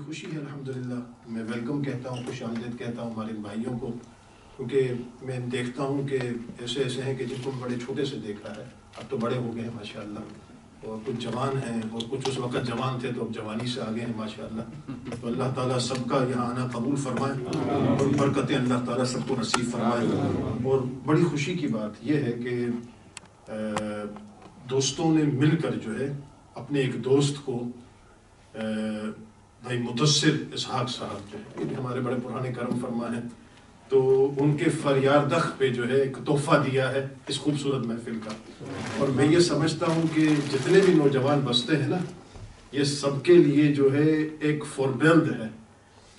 خوشی ہے الحمدللہ. میں ویلکم کہتا ہوں, خوش آمدید کہتا ہوں ہمارے بھائیوں کو, کیونکہ میں دیکھتا ہوں کہ ایسے ہیں کہ جن کو بڑے چھوٹے سے دیکھا ہے, اب تو بڑے ہو گئے ہیں ماشاءاللہ, اور کچھ جوان ہیں اور کچھ اس وقت جوان تھے تو اب جوانی سے آگے ہیں ماشاءاللہ. تو اللہ تعالیٰ سب کا یہاں آنا قبول فرمائے اور برکتیں اللہ تعالیٰ سب کو نصیب فرمائے. اور بڑی خوشی کی بات یہ ہے کہ دوستوں نے مل کر جو ہے اپنے ایک دوست کو بھائی مدثر اسحاق صاحب جو ہے, یہ ہمارے بڑے پرانے کرم فرما ہیں, تو ان کے فریادخ پہ جو ہے ایک تحفہ دیا ہے اس خوبصورت محفل کا. اور میں یہ سمجھتا ہوں کہ جتنے بھی نوجوان بستے ہیں نا, یہ سب کے لیے جو ہے ایک فوربیلد ہے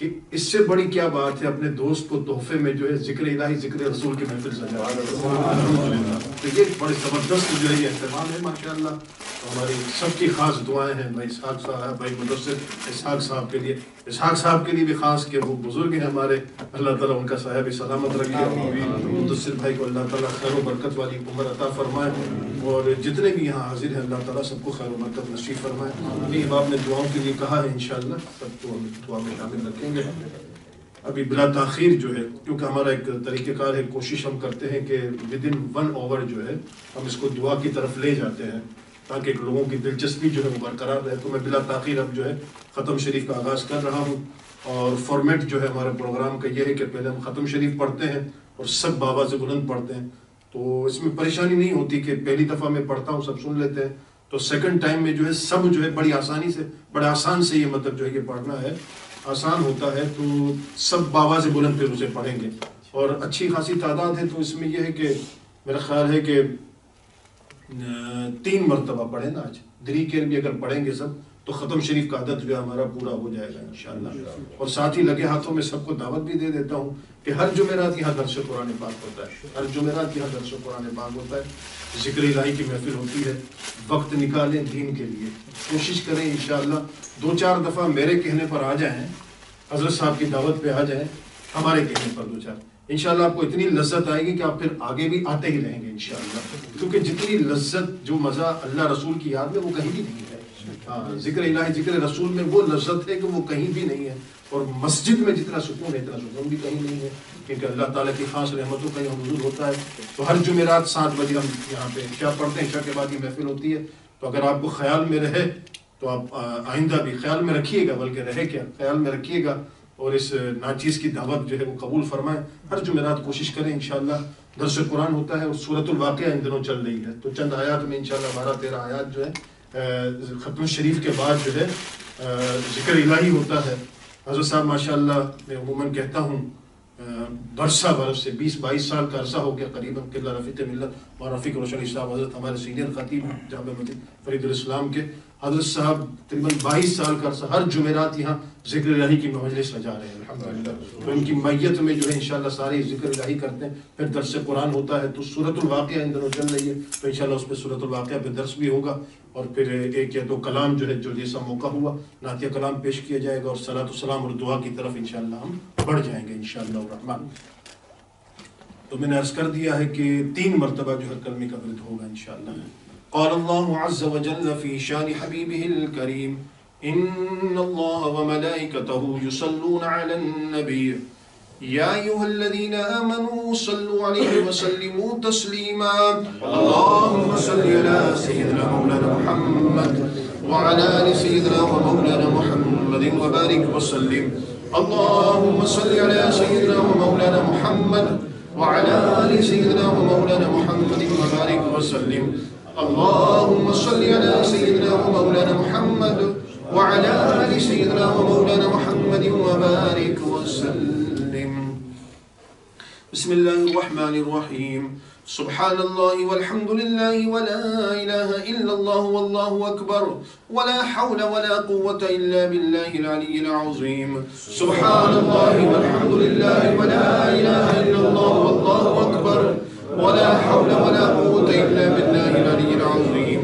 کہ اس سے بڑی کیا بات ہے اپنے دوست کو تحفے میں جو ہے ذکر الہی ذکر رسول کی محفل سجا. الحمدللہ, تو یہ بڑے زبردست جو ہے یہ اہتمام ہے ماشاءاللہ. ہماری سب کی خاص دعائیں ہیں بھائی اسحاق صاحب, بھائی مدثر اسحاق صاحب کے لیے, اسحاق صاحب کے لیے بھی خاص کہ وہ بزرگ ہیں ہمارے, اللہ تعالیٰ ان کا سایہ بھی سلامت رکھے. مدثر بھائی کو اللہ تعالیٰ خیر و برکت والی عمر عطا فرمائے, اور جتنے بھی یہاں حاضر ہیں اللہ تعالیٰ سب کو خیر و برکت نصیب فرمائے. یہ آپ نے دعاؤں کے لیے کہا ہے, انشاءاللہ سب کو ہم دعا میں شامل رکھیں گے. ابھی بلا تاخیر جو ہے, کیونکہ ہمارا ایک طریقہ کار ہے, کوشش ہم کرتے ہیں کہ ودن 1 آور جو ہے ہم اس کو دعا کی طرف لے جاتے ہیں تاکہ لوگوں کی دلچسپی جو ہے وہ برقرار رہے. تو میں بلا تاخیر اب جو ہے ختم شریف کا آغاز کر رہا ہوں, اور فارمیٹ جو ہے ہمارے پروگرام کا یہ ہے کہ پہلے ہم ختم شریف پڑھتے ہیں اور سب بابا سے بلند پڑھتے ہیں, تو اس میں پریشانی نہیں ہوتی کہ پہلی دفعہ میں پڑھتا ہوں سب سن لیتے ہیں, تو سیکنڈ ٹائم میں جو ہے سب جو ہے بڑی آسانی سے, بڑے آسان سے یہ مطلب جو ہے یہ پڑھنا ہے, آسان ہوتا ہے, تو سب بابا سے بلند پھر اسے پڑھیں گے. اور اچھی خاصی تعداد ہے, تو اس میں یہ ہے کہ میرا خیال ہے کہ 3 مرتبہ پڑھیں نا آج, 3 کیر بھی اگر پڑھیں گے سب تو ختم شریف کا عدد جو ہے ہمارا پورا ہو جائے گا انشاءاللہ. اور ساتھ ہی لگے ہاتھوں میں سب کو دعوت بھی دے دیتا ہوں کہ ہر جمعرات یہاں درس قرآن پاک ہوتا ہے, ہر جمعرات یہاں درس قرآن پاک ہوتا ہے, ذکر الہی کی محفل ہوتی ہے. وقت نکالیں دین کے لیے, کوشش کریں انشاءاللہ 2-4 دفعہ میرے کہنے پر آ جائیں, حضرت صاحب کی دعوت پہ آ جائیں, ہمارے کہنے پر 2-4, انشاءاللہ آپ کو اتنی لذت آئے گی کہ آپ پھر آگے بھی آتے ہی رہیں گے انشاءاللہ. کیونکہ جتنی لذت جو مزہ اللہ رسول کی یاد میں وہ کہیں بھی نہیں ہے. ہاں, ذکر الہی ذکر رسول میں وہ لذت ہے کہ وہ کہیں بھی نہیں ہے, اور مسجد میں جتنا سکون ہے اتنا سکون بھی کہیں نہیں ہے, کیونکہ اللہ تعالیٰ کی خاص رحمتوں کا یہاں حضور ہوتا ہے. تو ہر جمعرات 7 بجے ہم یہاں پہ عشاء پڑھتے ہیں, عشاء کے بعد یہ محفل ہوتی ہے. تو اگر آپ کو خیال میں رہے تو آپ آئندہ بھی خیال میں رکھیے گا, بلکہ رہے کیا خیال میں رکھیے گا, اور اس ناچیز کی دعوت جو ہے وہ قبول فرمائیں. ہر جمعرات کوشش کریں انشاءاللہ. درس قرآن ہوتا ہے, اور سورۃ الواقعہ ان دنوں چل رہی ہے, تو چند آیات میں انشاءاللہ 12-13 آیات جو ہے ختم شریف کے بعد جو ہے ذکر الہی ہوتا ہے. حضرت صاحب ماشاءاللہ میں عموماً کہتا ہوں برسہ برس سے 20-22 سال کا عرصہ ہو گیا قریباً, قبلہ رفیق ملت اور رفیق روشن صاحب حضرت ہمارے سینئر خطیب جامع مسجد فرید الاسلام کے, حضرت صاحب تقریباً 22 سال کا عرصہ ہر جمعرات یہاں ذکر الہی کی مجلس سجا رہے ہیں الحمدللہ. تو ان کی میت میں جو ہے انشاءاللہ سارے ذکر الہی کرتے ہیں. پھر درس قرآن ہوتا ہے, تو سورۃ الواقعہ ان دنوں چل رہی ہے, تو انشاءاللہ اس پہ سورۃ الواقعہ پہ درس بھی ہوگا, اور پھر 1 یا 2 کلام جو ہے جو جیسا موقع ہوا نعتیہ کلام پیش کیا جائے گا, اور صلاۃ السلام اور دعا کی طرف انشاءاللہ ہم بڑھ جائیں گے انشاءاللہ الرحمن. تو میں نے عرض کر دیا ہے کہ 3 مرتبہ جو ہے کلمے کا ورد ہوگا انشاءاللہ. قال الله عز وجل في شان حبيبه الكريم إن الله وملائكته يصلون على النبي يا أيها الذين آمنوا صلوا عليه وسلموا تسليما اللهم صل على سيدنا مولانا محمد وعلى آل سيدنا ومولانا محمد وبارك وسلم اللهم صل على سيدنا ومولانا محمد وعلى آل سيدنا ومولانا محمد وبارك وسلم اللهم صل على سيدنا ومولانا محمد وعلى آل سيدنا ومولانا محمد وبارك وسلم. بسم الله الرحمن الرحيم. سبحان الله والحمد لله ولا إله إلا الله والله أكبر ولا حول ولا قوة إلا بالله العلي العظيم. سبحان الله والحمد لله ولا إله إلا الله والله أكبر ولا حول ولا قوة إلا بالله العلي العظيم.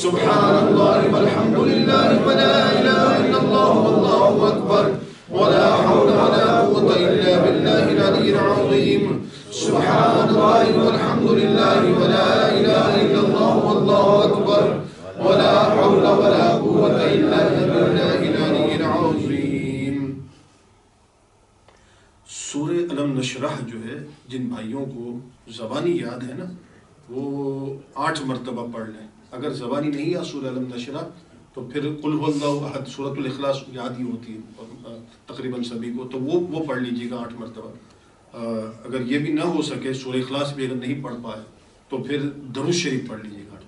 سبحان الله والحمد لله ولا إله إلا الله والله أكبر ولا حول ولا قوة إلا بالله العلي العظيم. سبحان الله والحمد لله ولا إله إلا الله والله أكبر ولا حول ولا قوة إلا بالله العلي العظيم. علم نشرح جو ہے جن بھائیوں کو زبانی یاد ہے نا وہ 8 مرتبہ پڑھ لیں. اگر زبانی نہیں ہے سورہ علم نشرح تو پھر قل هو اللہ احد سورۃ الاخلاص یاد ہی ہوتی ہے تقریباً سبھی کو، تو وہ پڑھ لیجیے گا 8 مرتبہ. اگر یہ بھی نہ ہو سکے سورہ اخلاص بھی اگر نہیں پڑھ پائے تو پھر درود شریف پڑھ لیجیے گا 8 مرتبہ.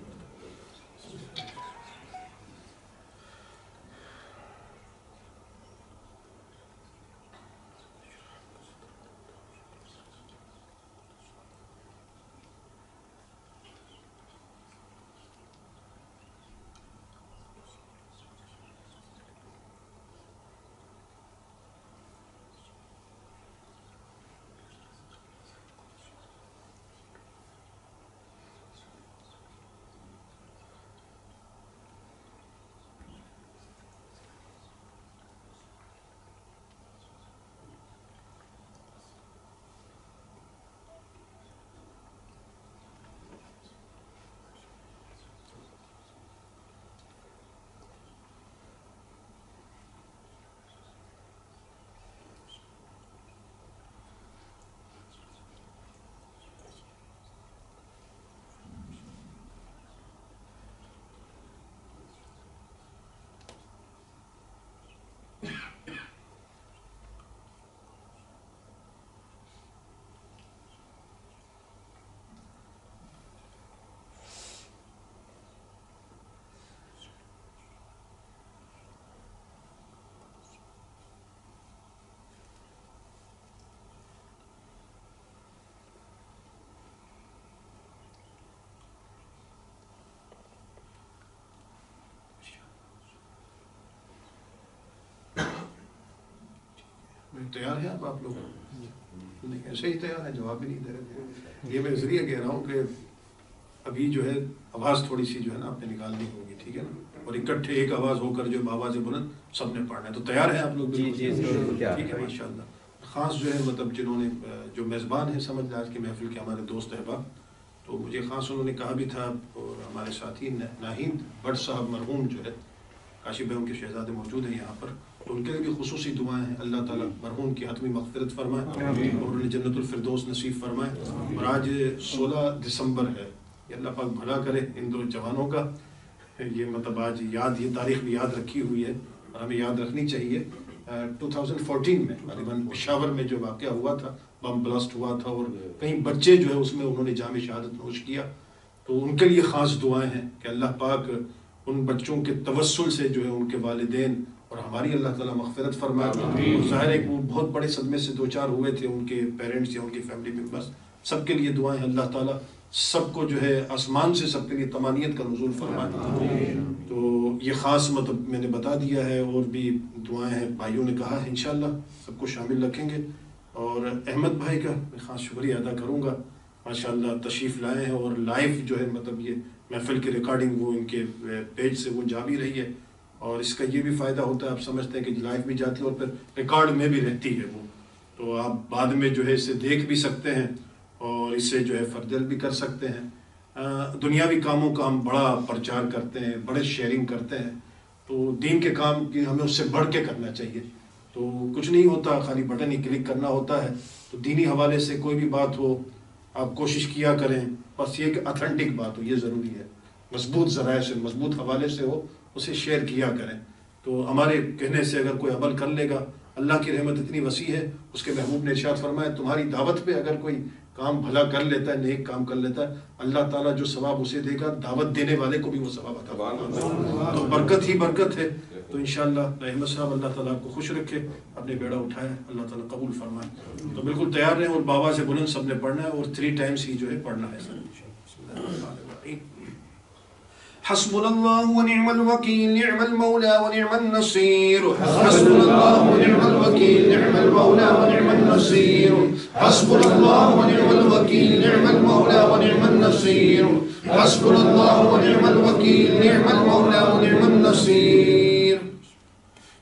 تیار ہیں آپ لوگ؟ نہیں ایسے ہی تیار ہیں، جواب بھی نہیں دے رہے. یہ میں اس لیے کہہ رہا ہوں کہ ابھی جو ہے آواز تھوڑی سی جو ہے نا آپ نے نکالنی ہوگی، ٹھیک ہے نا، اور اکٹھے ایک آواز ہو کر جو آواز بلند سب نے پڑھنا ہے. تو تیار ہیں آپ لوگ؟ جی ٹھیک ہے ماشاء اللہ. خاص جو ہے مطلب جنہوں نے جو میزبان ہیں سمجھ آج کی محفل کے ہمارے دوست احباب، تو مجھے خاص انہوں نے کہا بھی تھا، اور ہمارے ساتھی ناہید بٹ صاحب مرحوم جو ہے کاشی بیگم کے شہزادے موجود ہیں یہاں پر، تو ان کے لیے بھی خصوصی دعائیں ہیں. اللہ تعالیٰ مرحوم کی حتمی مغفرت فرمائے اور انہیں جنت الفردوس نصیب فرمائے. اور آج 16 دسمبر ہے، یہ اللہ پاک بھلا کرے ان دو جوانوں کا. یہ مطلب آج یاد، یہ تاریخ بھی یاد رکھی ہوئی ہے اور ہمیں یاد رکھنی چاہیے. 2014 میں غالباً پشاور میں جو واقعہ ہوا تھا، بم بلاسٹ ہوا تھا اور کئی بچے جو ہے اس میں انہوں نے جام شہادت نوش کیا، تو ان کے لیے خاص دعائیں ہیں کہ اللہ پاک ان بچوں کے توسل سے جو ہے ان کے والدین اور ہماری اللہ تعالیٰ مغفرت فرمائے. اور ظاہر ہے کہ وہ بہت بڑے صدمے سے دوچار ہوئے تھے، ان کے پیرنٹس یا ان کی فیملی ممبرس، سب کے لیے دعائیں. اللہ تعالیٰ سب کو جو ہے آسمان سے سب کے لیے طمانینت کا نزول فرمائے. تو یہ خاص مطلب میں نے بتا دیا ہے، اور بھی دعائیں ہیں بھائیوں نے کہا ہے، انشاءاللہ سب کو شامل رکھیں گے. اور احمد بھائی کا میں خاص شکریہ ادا کروں گا، ماشاءاللہ تشریف لائے ہیں اور لائیو جو ہے مطلب یہ محفل کی ریکارڈنگ وہ ان کے پیج سے وہ جا بھی رہی ہے. اور اس کا یہ بھی فائدہ ہوتا ہے، آپ سمجھتے ہیں کہ لائیو بھی جاتی ہے اور پھر ریکارڈ میں بھی رہتی ہے وہ، تو آپ بعد میں جو ہے اسے دیکھ بھی سکتے ہیں اور اس سے جو ہے فردل بھی کر سکتے ہیں. دنیاوی کاموں کا ہم بڑا پرچار کرتے ہیں، بڑے شیئرنگ کرتے ہیں، تو دین کے کام کی ہمیں اس سے بڑھ کے کرنا چاہیے. تو کچھ نہیں ہوتا، خالی بٹن ہی کلک کرنا ہوتا ہے. تو دینی حوالے سے کوئی بھی بات ہو آپ کوشش کیا کریں، بس یہ کہ اتھینٹک بات ہو، یہ ضروری ہے، مضبوط ذرائع سے، مضبوط حوالے سے ہو، اسے شیئر کیا کریں. تو ہمارے کہنے سے اگر کوئی عمل کر لے گا، اللہ کی رحمت اتنی وسیع ہے. اس کے محبوب نے ارشاد فرمایا تمہاری دعوت پہ اگر کوئی کام بھلا کر لیتا ہے، نیک کام کر لیتا ہے، اللہ تعالیٰ جو ثواب اسے دے گا دعوت دینے والے کو بھی وہ ثواب عطا فرمائے. تو برکت ہی برکت ہے. تو انشاءاللہ احمد صاحب اللہ تعالیٰ آپ کو خوش رکھے، اپنے بیڑا اٹھائے، اللہ تعالیٰ قبول فرمائے. تو بالکل تیار رہیں اور بابا سے بلند سب نے پڑھنا ہے اور 3 ٹائمز ہی جو ہے پڑھنا ہے سر. حسبنا الله ونعم الوكيل نعم المولى ونعم النصير. حسبنا الله ونعم الوكيل نعم المولى ونعم النصير. حسبنا الله ونعم الوكيل نعم المولى ونعم النصير. حسبنا الله ونعم الوكيل نعم المولى ونعم النصير.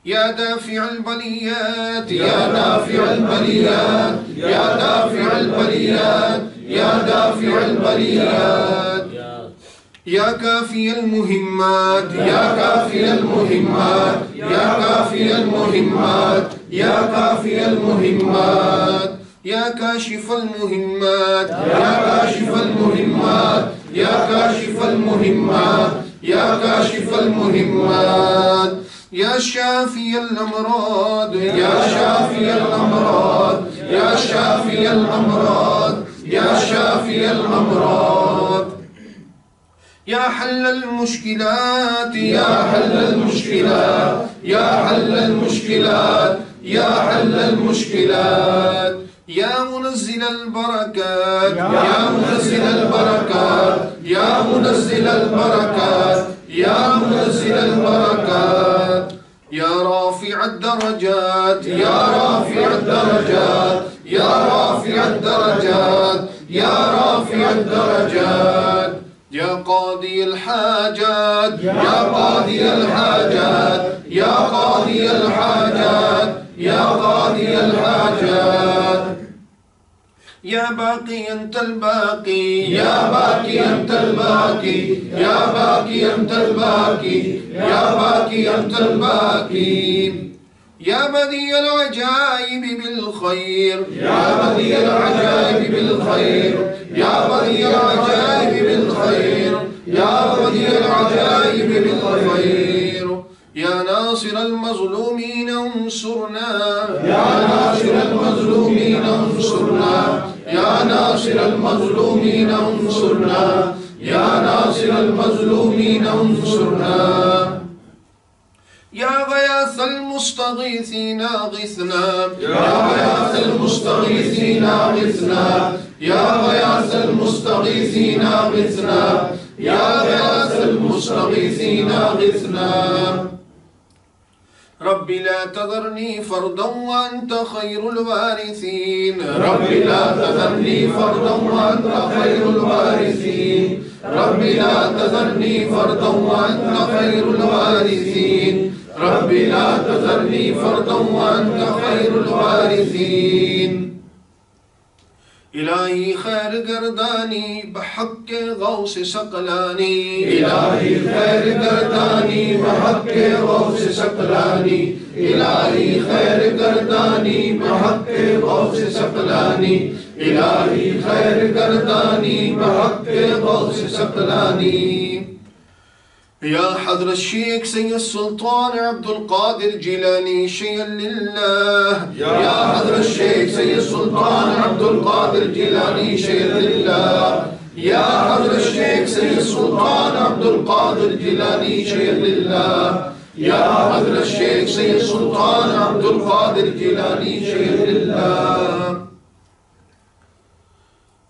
يا دافع البليات يا دافع البليات يا دافع البليات يا دافع البليات. يا كافي المهمات يا كافي المهمات يا كافي المهمات يا كافي المهمات. یا کاشف المہمات یا کاشف المہمات یا کاشف المہمات یا کاشف المہمات یا شافی الامراض یا شافی الامراض یا شافی الامراض یا شافی الامراض یا حل المشکلات یا حل المشکلات یا حل المشکلات یا حل المشکلات یا منزل البرکات یا منزل البرکات یا منزل البرکات یا منزل البرکات یا رافع الدرجات یا رافع الدرجات یا رافع الدرجات یا رافع الدرجات یا قاضی الحاجات یا قاضی الحاجات یا قاضی الحاجات یا قاضی الحاجات یا باقی انت الباقی یا باقی انت الباقی یا باقی انت الباقی یا باقی انت الباقی یا بدیع العجائب بالخیر یا بدیع العجائب بالخیر یا بدیع العجائب بالخیر یا بدیع العجائب بالخیر یا ناصر المظلومین انصرنا یا ناصر المظلومین انصرنا یا ناصر المظلومین انصرنا یا ناصر المظلومین انصرنا یا غیاث المستغیثین اغثنا یا غیاث المستغیثین اغثنا یا غیاث المستغیثین اغثنا یا غیاث المستغیثین اغثنا رب لا تذرني فردا وأنت خير الوارثين رب لا تذرني فردا وأنت خير الوارثين رب لا تذرني فردا وأنت خير الوارثين رب لا تذرني فردا وأنت خير الوارثين الہی خیر گردانی بحق غوث ثقلانی الہی خیر گردانی بحق غوث ثقلانی الہی خیر گردانی بحق غوث ثقلانی الہی خیر گردانی بحق غوث ثقلانی یا حضرت الشیخ سید السلطان عبد القادر جیلانی شیئا للہ یا حضرت الشیخ سید السلطان عبد القادر جیلانی شیئا للہ یا حضرت الشیخ سید السلطان عبد القادر جیلانی شیئا للہ یا حضرت الشیخ سید السلطان عبد القادر جیلانی شیئا للہ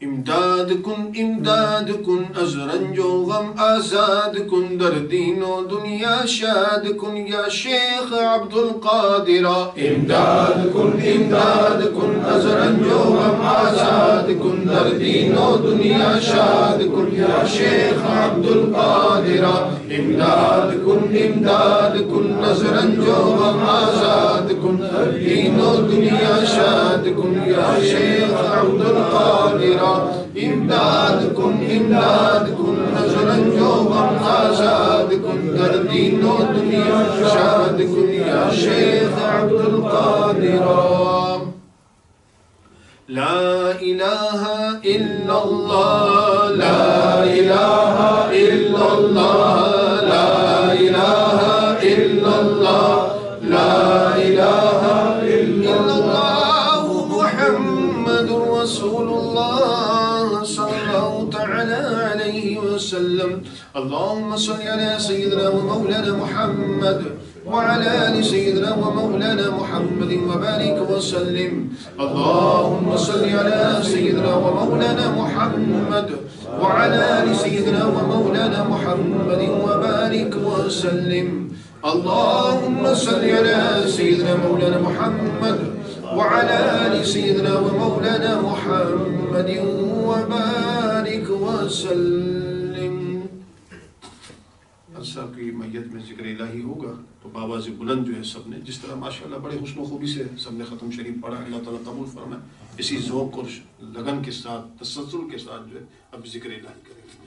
امداد کن از رنج و غم آزاد کن در دین و دنیا شاد کن یا شیخ عبد القادر امداد کن از رنج و غم آزاد کن در دین و دنیا شاد کن یا شیخ عبد القادر امداد کن از رنج و غم آزاد کن در دین و دنیا شاد کن یا شیخ عبد القادر امداد کن از رنج و غم آزاد کن در دین و دنیا شاد کن یا شیخ عبد القادر لا الہ الا اللہ لا الہ الا اللہ لا الہ الا اللہ لا الہ الا اللہ محمد رسول اللہ صلی اللہ تعالی علیہ وسلم اللهم صل على سيدنا ومولانا محمد وعلى آل سيدنا ومولانا محمد وبارك وسلم اللهم صل على سيدنا ومولانا محمد وعلى آل سيدنا ومولانا محمد وبارك وسلم اللهم صل على سيدنا مولانا محمد وعلى آل سيدنا ومولانا محمد وبارك وسلم صاحب کی میت میں ذکر الہی ہوگا تو بابا سے بلند جو ہے سب نے جس طرح ماشاءاللہ بڑے حسن و خوبی سے سب نے ختم شریف پڑھا اللہ تعالیٰ قبول فرمائے اسی ذوق اور لگن کے ساتھ تسلسل کے ساتھ جو ہے اب ذکر الہی کریں گے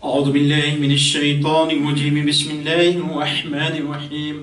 اعوذ باللہ من الشیطان الرجیم بسم اللہ الرحمن الرحیم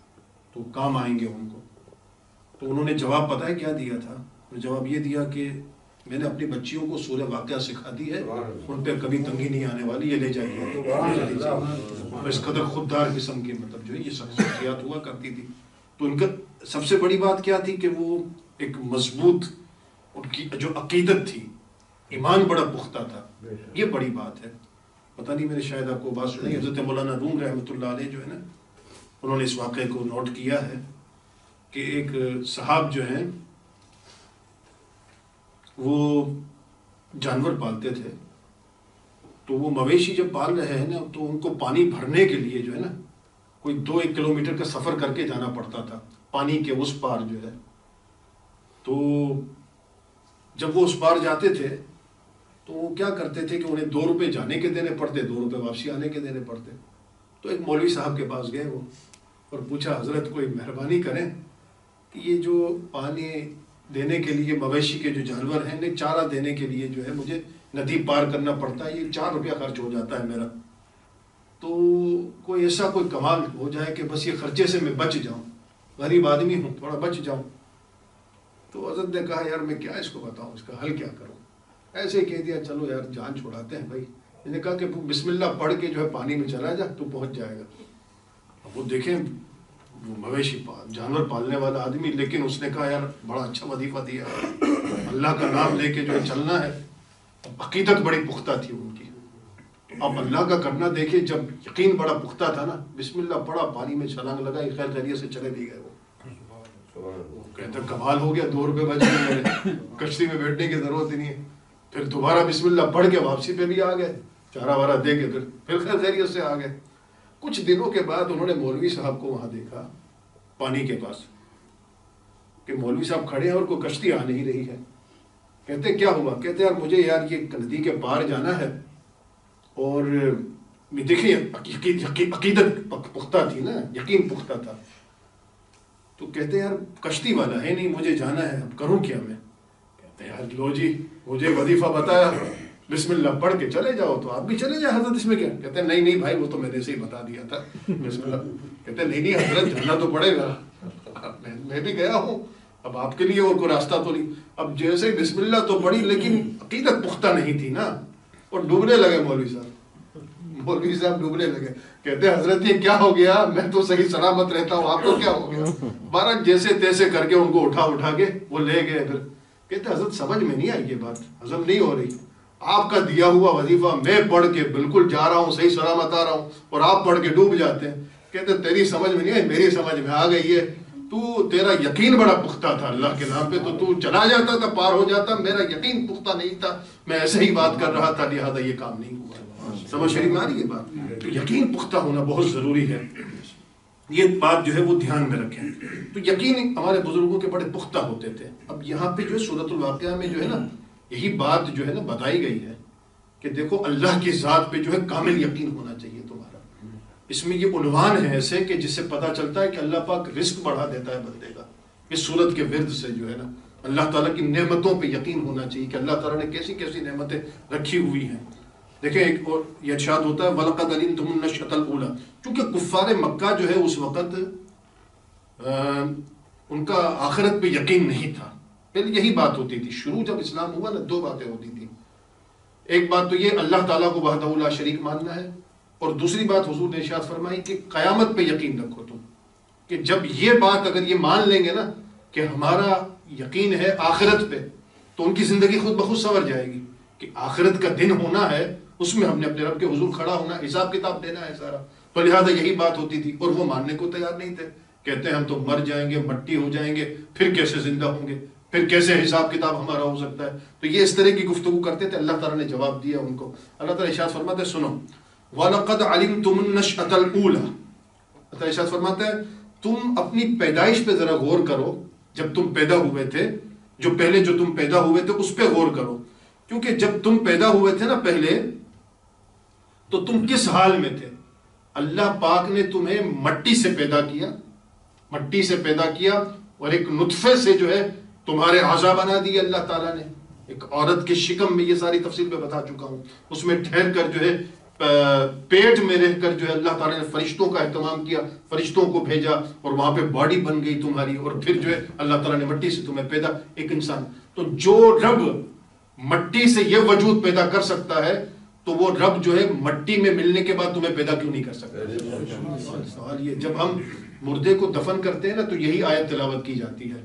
تو کام آئیں گے ان کو. تو انہوں نے جواب پتہ ہے کیا دیا تھا؟ جواب یہ دیا کہ میں نے اپنی بچیوں کو سورہ واقعہ سکھا دی ہے، ان پہ کبھی تنگی نہیں آنے والی، یہ لے جائیے. اس قدر خوددار قسم کی مطلب جو ہے یہ شخصیات ہوا کرتی تھی. تو ان کا سب سے بڑی بات کیا تھی کہ وہ ایک مضبوط ان کی جو عقیدت تھی، ایمان بڑا پختہ تھا. یہ بڑی بات ہے. پتہ نہیں میں نے شاید آپ کو بات سنی، حضرت مولانا روم رحمۃ اللہ علیہ جو ہے نا، انہوں نے اس واقعے کو نوٹ کیا ہے کہ ایک صاحب جو ہیں وہ جانور پالتے تھے. تو وہ مویشی جب پال رہے ہیں نا تو ان کو پانی بھرنے کے لیے جو ہے نا کوئی 2-1 کلومیٹر کا سفر کر کے جانا پڑتا تھا پانی کے اس پار جو ہے. تو جب وہ اس پار جاتے تھے تو وہ کیا کرتے تھے کہ انہیں 2 روپے جانے کے دینے پڑتے، 2 روپے واپسی آنے کے دینے پڑتے. تو ایک مولوی صاحب کے پاس گئے وہ اور پوچھا حضرت کوئی مہربانی کریں کہ یہ جو پانی دینے کے لیے مویشی کے جو جانور ہیں انہیں چارہ دینے کے لیے جو ہے مجھے ندی پار کرنا پڑتا ہے، یہ 4 روپیہ خرچ ہو جاتا ہے میرا. تو کوئی ایسا کوئی کمال ہو جائے کہ بس یہ خرچے سے میں بچ جاؤں، غریب آدمی ہوں، تھوڑا بچ جاؤں. تو حضرت نے کہا یار میں کیا اس کو بتاؤں، اس کا حل کیا کروں. ایسے ہی کہہ دیا چلو یار جان چھوڑاتے ہیں بھائی. میں نے کہا کہ بسم اللہ پڑھ کے جو ہے پانی میں چلا جا تو پہنچ جائے گا. اب وہ دیکھیں وہ مویشی جانور پالنے والا آدمی، لیکن اس نے کہا یار بڑا اچھا وظیفہ دیا، اللہ کا نام لے کے جو ہے چلنا ہے. عقیدت بڑی پختہ تھی ان کی. اب اللہ کا کرنا دیکھیں، جب یقین بڑا پختہ تھا نا، بسم اللہ پڑھا، پانی میں چھلانگ لگائی، خیر خیریت سے چلے بھی گئے. وہ کہتے کمال ہو گیا، 2 روپے بچ گئے میرے، کشتی میں بیٹھنے کی ضرورت ہی نہیں ہے. پھر دوبارہ بسم اللہ پڑھ کے واپسی پہ بھی آ گئے، چارہ وارہ دے کے پھر خیر خیریت سے آ گئے. کچھ دنوں کے بعد انہوں نے مولوی صاحب کو وہاں دیکھا پانی کے پاس کہ مولوی صاحب کھڑے ہیں اور کوئی کشتی آ نہیں رہی ہے. کہتے کیا ہوا؟ کہتے یار مجھے یار یہ ندی کے پار جانا ہے اور دیکھیے عقیدت پختہ تھی نا، یقین پختہ تھا. تو کہتے یار کشتی والا ہے نہیں، مجھے جانا ہے، اب کروں کیا میں؟ کہتے یار لو جی مجھے وظیفہ بتایا، بسم اللہ پڑھ کے چلے جاؤ، تو آپ بھی چلے جائیں حضرت، اس میں کیا؟ کہتے نہیں نہیں بھائی وہ تو میں نے سے ہی بتا دیا تھا بسم اللہ. کہتے نہیں نہیں حضرت جانا تو پڑے گا، میں بھی گیا ہوں، اب آپ کے لیے اور کوئی راستہ تو نہیں. اب جیسے ہی بسم اللہ تو پڑھی لیکن عقیدت پختہ نہیں تھی نا، اور ڈوبنے لگے مولوی صاحب ڈوبنے لگے. کہتے حضرت یہ کیا ہو گیا؟ میں تو صحیح سلامت رہتا ہوں، آپ کو کیا ہو گیا؟ بارہ جیسے تیسے کر کے ان کو اٹھا کے وہ لے گئے. پھر کہتے حضرت سمجھ میں نہیں آئی، یہ بات ہضم نہیں ہو رہی، آپ کا دیا ہوا وظیفہ میں پڑھ کے بالکل جا رہا ہوں، صحیح سلامت آ رہا ہوں، اور آپ پڑھ کے ڈوب جاتے ہیں. کہتے تیری سمجھ میں نہیں آئی، میری سمجھ میں آ گئی ہے. تو تیرا یقین بڑا پختہ تھا اللہ کے نام پہ، تو چلا جاتا تھا، پار ہو جاتا. میرا یقین پختہ نہیں تھا، میں ایسے ہی بات کر رہا تھا، لہٰذا یہ کام نہیں ہوا. سمجھ شریف میں آ رہی ہے بات؟ تو یقین پختہ ہونا بہت ضروری ہے، یہ بات جو ہے وہ دھیان میں رکھیں. تو یقین ہمارے بزرگوں کے بڑے پختہ ہوتے تھے. اب یہاں پہ جو ہے سورۃ الواقعہ میں جو ہے نا یہی بات جو ہے نا بتائی گئی ہے کہ دیکھو اللہ کی ذات پہ جو ہے کامل یقین ہونا چاہیے تمہارا. اس میں یہ عنوان ہے ایسے کہ جس سے پتہ چلتا ہے کہ اللہ پاک رزق بڑھا دیتا ہے بندے کا. اس صورت کے ورد سے جو ہے نا اللہ تعالیٰ کی نعمتوں پہ یقین ہونا چاہیے کہ اللہ تعالیٰ نے کیسی کیسی نعمتیں رکھی ہوئی ہیں. دیکھیں ایک اور یہ ارشاد ہوتا ہے وَلَقَدْ عَلِمْتُمُ النَّشْأَةَ الْأُولَىٰ، چونکہ کفار مکہ جو ہے اس وقت ان کا آخرت پہ یقین نہیں تھا. پہلے یہی بات ہوتی تھی، شروع جب اسلام ہوا نا 2 باتیں ہوتی تھیں. ایک بات تو یہ اللہ تعالیٰ کو وحدہ لا شریک ماننا ہے، اور دوسری بات حضور نے ارشاد فرمائی کہ قیامت پہ یقین رکھو تم، کہ جب یہ بات اگر یہ مان لیں گے نا کہ ہمارا یقین ہے آخرت پہ، تو ان کی زندگی خود بخود سنور جائے گی کہ آخرت کا دن ہونا ہے، اس میں ہم نے اپنے رب کے حضور کھڑا ہونا، حساب کتاب دینا ہے سارا. تو لہٰذا یہی بات ہوتی تھی، اور وہ ماننے کو تیار نہیں تھے. کہتے ہیں ہم تو مر جائیں گے، مٹی ہو جائیں گے، پھر کیسے زندہ ہوں گے، پھر کیسے حساب کتاب ہمارا ہو سکتا ہے. تو یہ اس طرح کی گفتگو کرتے تھے. اللہ تعالیٰ نے جواب دیا ان کو. اللہ تعالیٰ ارشاد فرماتے ہیں سنو وَلَقَدْ عَلِمْتُمُ النَّشْأَةَ الْأُولَىٰ، اللہ تعالیٰ ارشاد فرماتے ہیں تم اپنی پیدائش پہ ذرا غور کرو. جب تم پیدا ہوئے تھے، جو پہلے جو تم پیدا ہوئے تھے اس پہ غور کرو. کیونکہ جب تم پیدا ہوئے تھے نا پہلے، تو تم کس حال میں تھے؟ اللہ پاک نے تمہیں مٹی سے پیدا کیا، مٹی سے پیدا کیا، اور ایک نطفے سے جو ہے تمہارے اعضا بنا دی اللہ تعالیٰ نے. ایک عورت کے شکم میں، یہ ساری تفصیل میں بتا چکا ہوں، اس میں ٹھہر کر جو ہے پیٹ میں رہ کر جو ہے اللہ تعالیٰ نے فرشتوں کا اہتمام کیا، فرشتوں کو بھیجا اور وہاں پہ باڈی بن گئی تمہاری، اور پھر جو ہے اللہ تعالیٰ نے مٹی سے تمہیں پیدا ایک انسان. تو جو رب مٹی سے یہ وجود پیدا کر سکتا ہے تو وہ رب جو ہے مٹی میں ملنے کے بعد تمہیں پیدا کیوں نہیں کر سکتا؟ سوال یہ، جب ہم مردے کو دفن کرتے ہیں نا تو یہی آیت تلاوت کی جاتی ہے.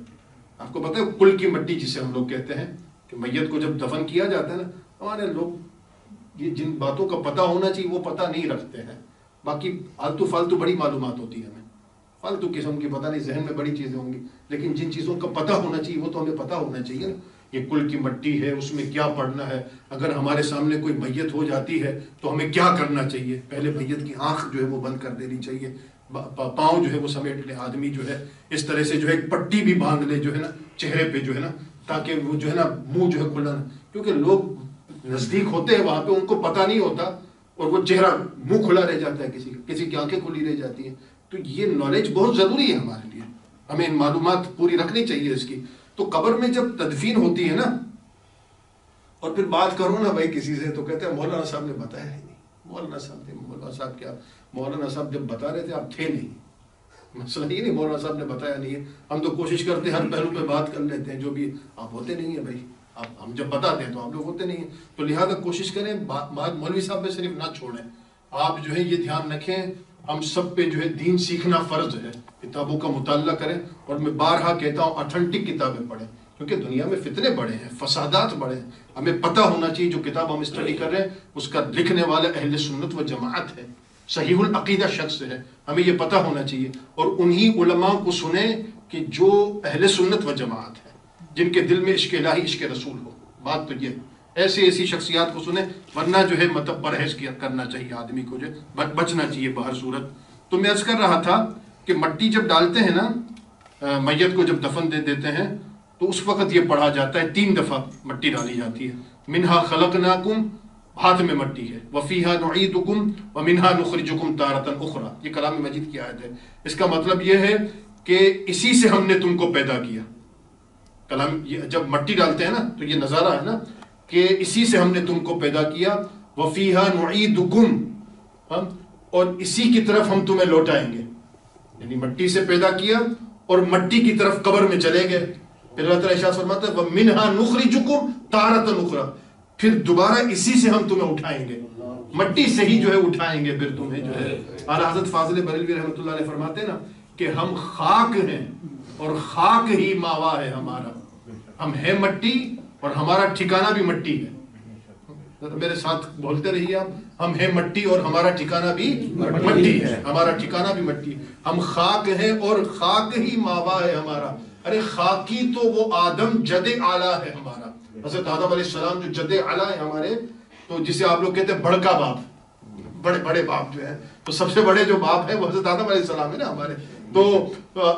آپ کو پتہ ہے کل کی مٹی جسے ہم لوگ کہتے ہیں کہ میت کو جب دفن کیا جاتا ہے نا، ہمارے لوگ یہ جن باتوں کا پتہ ہونا چاہیے وہ پتہ نہیں رکھتے ہیں. باقی آلتو فالتو بڑی معلومات ہوتی ہے، ہمیں فالتو قسم کی پتہ نہیں، ذہن میں بڑی چیزیں ہوں گی، لیکن جن چیزوں کا پتہ ہونا چاہیے وہ تو ہمیں پتہ ہونا چاہیے نا. یہ کل کی مٹی ہے، اس میں کیا پڑھنا ہے، اگر ہمارے سامنے کوئی میت ہو جاتی ہے تو ہمیں کیا کرنا چاہیے. پہلے میت کی آنکھ جو ہے وہ بند کر دینی چاہیے، پاؤں جو ہے وہ سمیٹ لے آدمی، جو ہے اس طرح سے جو ہے ایک پٹی بھی باندھ لے جو ہے نا چہرے پہ جو ہے نا، تاکہ وہ جو ہے نا منہ جو ہے کھلا نہ، کیونکہ لوگ نزدیک ہوتے ہیں وہاں پہ، ان کو پتہ نہیں ہوتا اور وہ چہرہ منہ کھلا رہ جاتا ہے، کسی کی آنکھیں کھلی رہ جاتی ہیں. تو یہ نالج بہت ضروری ہے ہمارے لیے، ہمیں ان معلومات پوری رکھنی چاہیے اس کی. تو قبر میں جب تدفین ہوتی ہے نا، اور پھر بات کروں نا بھائی کسی سے تو کہتے ہیں مولانا صاحب نے بتایا ہی نہیں. مولانا صاحب کیا، مولانا صاحب جب بتا رہے تھے آپ تھے نہیں. مسئلہ یہ نہیں مولانا صاحب نے بتایا نہیں ہے، ہم تو کوشش کرتے ہیں ہر پہلو پہ بات کر لیتے ہیں، جو بھی آپ ہوتے نہیں ہیں بھائی، ہم جب بتاتے ہیں تو آپ لوگ ہوتے نہیں ہیں. تو لہٰذا کوشش کریں بات مولوی صاحب پہ صرف نہ چھوڑیں. آپ جو ہے یہ دھیان رکھیں، ہم سب پہ جو ہے دین سیکھنا فرض ہے، کتابوں کا مطالعہ کریں. اور میں بارہا کہتا ہوں اتھینٹک کتابیں پڑھیں، کیونکہ دنیا میں فتنے بڑے ہیں، فسادات بڑے ہیں. ہمیں پتہ ہونا چاہیے جو کتاب ہم اسٹڈی کر رہے ہیں اس کا لکھنے والا اہل سنت و جماعت ہے، صحیح العقیدہ شخص ہے. ہمیں یہ پتہ ہونا چاہیے، اور انہی علماء کو سنیں کہ جو اہل سنت و جماعت ہے، جن کے دل میں عشق الہی عشق رسول ہو. بات تو یہ ایسی شخصیات کو سنیں، ورنہ جو ہے مطلب پرہیز کرنا چاہیے آدمی کو، جو بچنا چاہیے باہر صورت. تو میں عرض کر رہا تھا کہ مٹی جب ڈالتے ہیں نا، میت کو جب دفن دے دیتے ہیں تو اس وقت یہ پڑھا جاتا ہے، 3 دفعہ مٹی ڈالی جاتی ہے. منہا خلقناکم، ہاتھ میں مٹی ہے، وفیہا نعیدکم ومنہا نخرجکم تارۃ اخری. یہ کلام مجید کی آیت ہے. اس کا مطلب یہ ہے کہ اسی سے ہم نے تم کو پیدا کیا. کلام جب مٹی ڈالتے ہیں نا تو یہ نظارہ ہے نا کہ اسی سے ہم نے تم کو پیدا کیا. وفیہا نعیدکم، اور اسی کی طرف ہم تمہیں لوٹائیں گے. یعنی مٹی سے پیدا کیا اور مٹی کی طرف قبر میں چلے گئے. پھر اللہ تعالیٰ ارشاد فرماتا ہے وَمِنْهَا نُخْرِجُكُمْ تَارَةً أُخْرَىٰ، پھر دوبارہ اسی سے ہم تمہیں اٹھائیں گے، مٹی سے ہی جو ہے اٹھائیں گے پھر تمہیں جو ہے. اعلیٰ حضرت فاضل بریلوی رحمۃ اللہ علیہ فرماتے ہیں نا کہ ہم خاک ہیں اور خاک ہی ماوا ہے ہمارا. ہم ہیں مٹی اور ہمارا ٹھکانہ بھی مٹی ہے. میرے ساتھ بولتے رہیے آپ، ہم ہیں مٹی اور ہمارا ٹھکانہ بھی مٹی ہے، ہمارا ٹھکانہ بھی مٹی. ہم خاک ہیں اور خاک ہی ماوا ہے ہمارا. ارے خاکی تو وہ آدم جد اعلیٰ ہے ہمارا. حضرت آدم علیہ السلام جو جد اعلیٰ ہے ہمارے، تو جسے آپ لوگ کہتے ہیں بڑکا باپ، بڑے باپ جو ہے، تو سب سے بڑے جو باپ ہے وہ حضرت آدم علیہ السلام ہے نا ہمارے. تو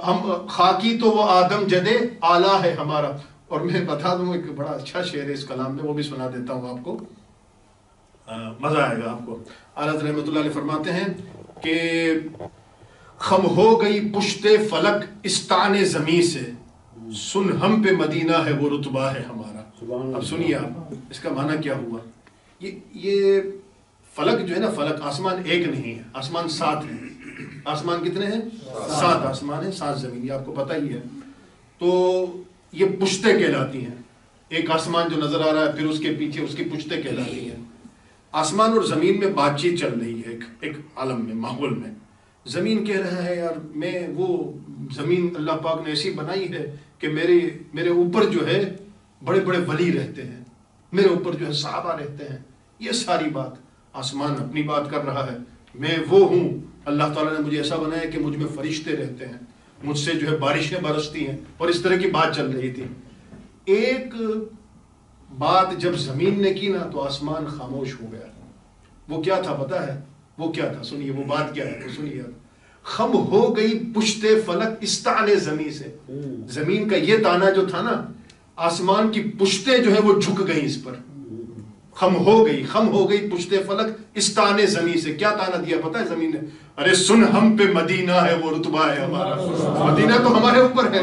ہم خاکی تو وہ آدم جد اعلیٰ ہے ہمارا. اور میں بتا دوں ایک بڑا اچھا شعر ہے اس کلام میں، وہ بھی سنا دیتا ہوں آپ کو، مزہ آئے گا آپ کو. اعلیٰ حضرت رحمۃ اللہ علیہ فرماتے ہیں کہ خم ہو گئی پشت فلک استان زمیں سے، سن ہم پہ مدینہ ہے وہ رتبہ ہے ہمارا. اب سنیے آپ اس کا معنی کیا ہوا. یہ فلک جو ہے نا، فلک آسمان ایک نہیں ہے، آسمان 7 ہیں. آسمان کتنے ہیں؟ 7 آسمان ہیں، 7 زمین، یہ آپ کو پتہ ہی ہے. تو یہ پشتیں کہلاتی ہیں. ایک آسمان جو نظر آ رہا ہے، پھر اس کے پیچھے اس کی پشتیں کہلاتی ہیں. آسمان اور زمین میں بات چیت چل رہی ہے ایک عالم میں، ماحول میں. زمین کہہ رہا ہے یار میں وہ زمین اللہ پاک نے ایسی بنائی ہے کہ میرے اوپر جو ہے بڑے بڑے ولی رہتے ہیں، میرے اوپر جو ہے صحابہ رہتے ہیں. یہ ساری بات آسمان اپنی بات کر رہا ہے، میں وہ ہوں، اللہ تعالیٰ نے مجھے ایسا بنایا کہ مجھ میں فرشتے رہتے ہیں، مجھ سے جو ہے بارشیں برستی ہیں، اور اس طرح کی بات چل رہی تھی. ایک بات جب زمین نے کی نا تو آسمان خاموش ہو گیا. وہ کیا تھا پتہ ہے؟ وہ کیا تھا؟ سنیے وہ بات کیا ہے، وہ سنیے. خم ہو گئی پشت فلک استعان زمین سے. زمین کا یہ تانا جو تھا نا، آسمان کی پشتیں جو ہے وہ جھک گئی اس پر. خم ہو گئی پشت فلک استعان زمین سے. کیا تانا دیا پتہ ہے زمین نے؟ ارے سن ہم پہ مدینہ ہے وہ رتبہ ہے ہمارا. مدینہ تو ہمارے اوپر ہے،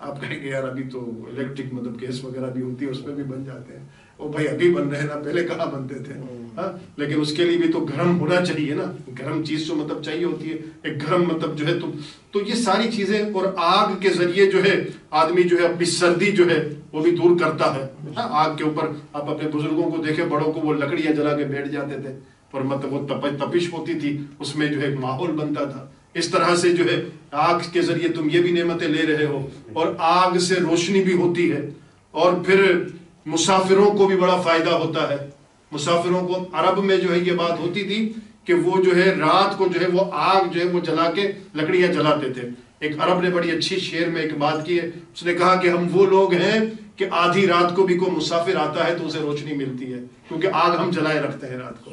آپ کہیں گے یار ابھی تو الیکٹرک مطلب گیس وغیرہ بھی ہوتی ہے، اس پہ بھی بن جاتے ہیں. وہ بھائی ابھی بن رہے ہیں نا، پہلے کہاں بنتے تھے. ہاں لیکن اس کے لیے بھی تو گرم ہونا چاہیے نا، گرم چیز جو مطلب چاہیے ہوتی ہے، ایک گرم مطلب جو ہے تو یہ ساری چیزیں. اور آگ کے ذریعے جو ہے آدمی جو ہے اپنی سردی جو ہے وہ بھی دور کرتا ہے. آگ کے اوپر آپ اپنے بزرگوں کو دیکھیں، بڑوں کو، وہ لکڑیاں جلا کے بیٹھ جاتے تھے، اور مطلب وہ تپش ہوتی تھی، اس میں جو ہے ایک ماحول بنتا تھا. اس طرح سے جو ہے آگ کے ذریعے تم یہ بھی نعمتیں لے رہے ہو، اور آگ سے روشنی بھی ہوتی ہے. اور پھر مسافروں کو بھی بڑا فائدہ ہوتا ہے. مسافروں کو عرب میں جو ہے یہ بات ہوتی تھی کہ وہ جو ہے رات کو جو ہے وہ آگ جو ہے وہ جلا کے لکڑیاں جلاتے تھے. ایک عرب نے بڑی اچھی شعر میں ایک بات کی ہے، اس نے کہا کہ ہم وہ لوگ ہیں کہ آدھی رات کو بھی کوئی مسافر آتا ہے تو اسے روشنی ملتی ہے، کیونکہ آگ ہم جلائے رکھتے ہیں رات کو.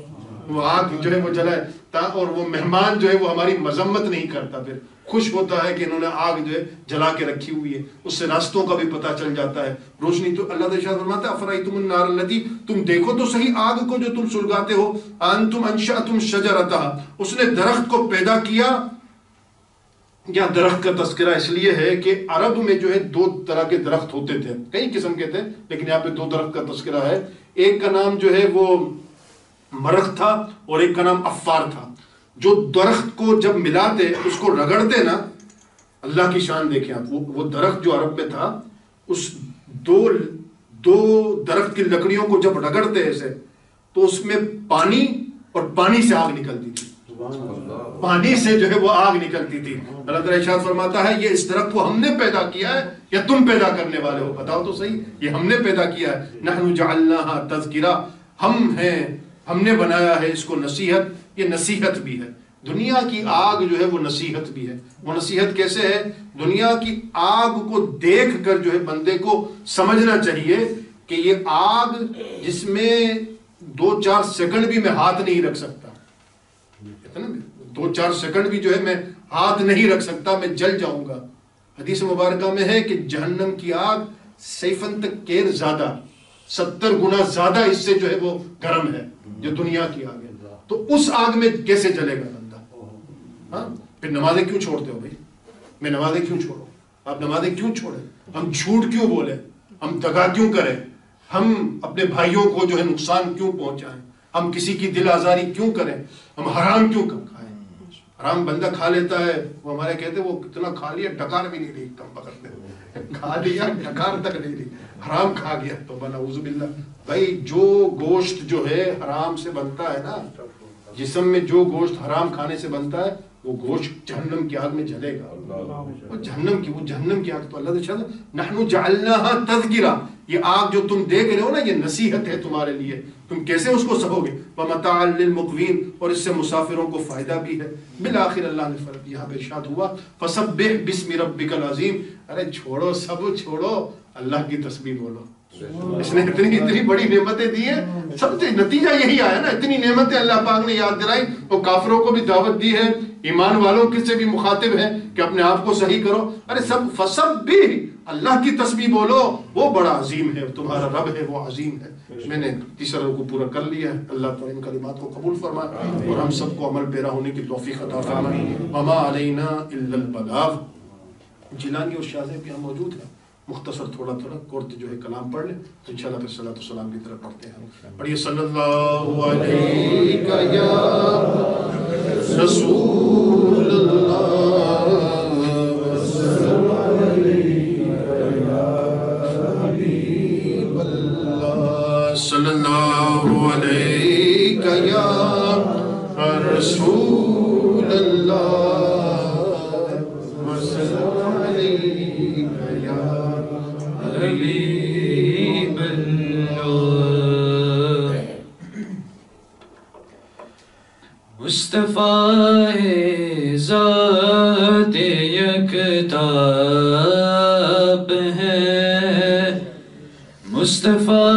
وہ آگ جو ہے وہ جلائے تا، اور وہ مہمان جو ہے وہ ہماری مذمت نہیں کرتا، پھر خوش ہوتا ہے کہ انہوں نے آگ جو ہے جلا کے رکھی ہوئی ہے. اس سے راستوں کا بھی پتہ چل جاتا ہے، روشنی. تو اللہ تعالیٰ فرماتا ہے افرأیتم النار التی، تم دیکھو تو صحیح آگ کو جو تم سلگاتے ہو. انتم انشأتم شجرتها، اس نے درخت کو پیدا کیا. یا درخت کا تذکرہ اس لیے ہے کہ عرب میں جو ہے دو طرح کے درخت ہوتے تھے، کئی قسم کے تھے، لیکن یہاں پہ دو درخت کا تذکرہ ہے. ایک کا نام جو ہے وہ مرخ تھا، اور ایک کا نام افار تھا. جو درخت کو جب ملاتے، اس کو رگڑتے نا، اللہ کی شان دیکھیں آپ. وہ درخت جو عرب میں تھا، اس دو درخت کی لکڑیوں کو جب رگڑتے ایسے، تو اس میں پانی، اور پانی سے آگ نکلتی تھی. پانی سے جو ہے وہ آگ نکلتی تھی. اللہ تعالیٰ ارشاد فرماتا ہے یہ اس درخت کو ہم نے پیدا کیا ہے یا تم پیدا کرنے والے ہو؟ بتاؤ تو صحیح. یہ ہم نے پیدا کیا ہے. نحن جعلناها تذکرہ، ہم نے بنایا ہے اس کو نصیحت. یہ نصیحت بھی ہے. دنیا کی آگ جو ہے وہ نصیحت بھی ہے. وہ نصیحت کیسے ہے؟ دنیا کی آگ کو دیکھ کر جو ہے بندے کو سمجھنا چاہیے کہ یہ آگ جس میں 2-4 سیکنڈ بھی میں ہاتھ نہیں رکھ سکتا، 2-4 سیکنڈ بھی جو ہے میں ہاتھ نہیں رکھ سکتا، میں جل جاؤں گا. حدیث مبارکہ میں ہے کہ جہنم کی آگ سیفن تک کیر زیادہ، 70 گنا زیادہ اس سے جو ہے وہ گرم ہے جو دنیا کی آگ ہے. تو اس آگ میں کیسے جلے گا بندہ؟ ہاں پھر نمازیں کیوں چھوڑتے ہو بھائی؟ میں نمازیں کیوں چھوڑوں؟ آپ نمازیں کیوں چھوڑیں؟ ہم جھوٹ کیوں بولیں؟ ہم دغا کیوں کریں؟ ہم اپنے بھائیوں کو جو ہے نقصان کیوں پہنچائیں؟ ہم کسی کی دل آزاری کیوں کریں؟ ہم حرام کیوں کھائیں؟ حرام بندہ کھا لیتا ہے، وہ ہمارے کہتے ہیں وہ کتنا کھا لیا ڈکار بھی نہیں لی، کم پکڑتے کھا لیا ڈکار تک نہیں لی، حرام کھا گیا. تو نعوذ باللہ. بھائی جو گوشت جو ہے حرام سے بنتا ہے نا، جسم میں جو گوشت حرام کھانے سے بنتا ہے، وہ گوشت جہنم کی آگ میں جلے گا. وہ جہنم کی آگ. تو اللہ تعالیٰ نحن جعلناها تذکرہ، یہ آگ جو تم دیکھ رہے ہو نا، یہ نصیحت ہے تمہارے لیے. تم کیسے اس کو سہو گے؟ ومتاعا للمقوین، اور اس سے مسافروں کو فائدہ بھی ہے. بالآخر اللہ نے فرق یہاں پہ ارشاد ہوا فسبح بسم ربک العظیم. ارے چھوڑو، سب چھوڑو، اللہ کی تسبیح بولو. اس نے اتنی بڑی نعمتیں دی ہیں، سب سے نتیجہ یہی آیا نا. اتنی نعمتیں اللہ پاک نے یاد دلائی، اور کافروں کو بھی دعوت دی ہے، ایمان والوں کے سے بھی مخاطب ہے کہ اپنے آپ کو صحیح کرو. ارے سب فسبح، اللہ کی تسبیح بولو، وہ بڑا عظیم ہے، تمہارا رب ہے وہ عظیم ہے. میں نے تیسرا رکوع پورا کر لیا ہے. اللہ تعالیٰ ان کلمات کو قبول فرمائے اور ہم سب کو عمل پیرا ہونے کی توفیق عطا فرمائے. وما علینا الا البلاغ. جیلانی اور شاذلی بھی ہم موجود ہیں. مختصر تھوڑا کورت جو ہے کلام پڑھ لیں تو انشاءاللہ پھر صلاۃ و سلام کی طرف پڑھتے ہیں. پڑھیے صلی اللہ علیہ یا رسول اللہ، صلی اللہ علیہ یا رسول اللہ، وسلم علیہ یا حبیب اللہ. مصطفیٰ ذات یکتاب ہے، مصطفیٰ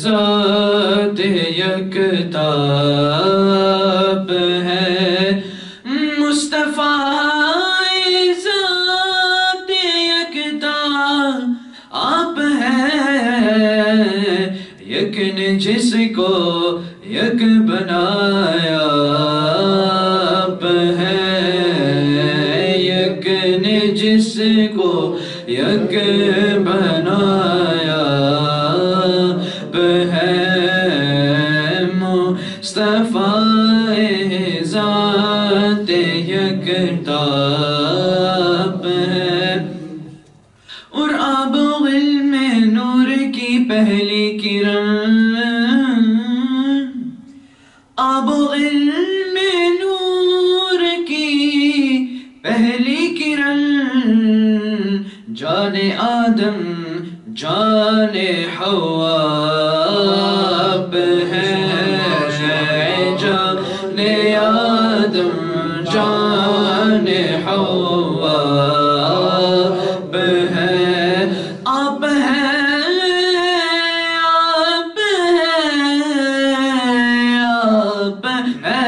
ذات یکتاب ہے، مصطفیٰ ذات یکتاب ہے، یک نے جس کو یک بنایا آپ ہے، یک نے جس کو بنایا اب ہے مصطفیٰ ذات یکتاب ہے اور آب و غل میں نور کی پہلی کرن آب و غل میں نور کی پہلی کرن جان آدم جان حوا اب ہے جان آدم جان حوا اب ہے اب ہے اب ہے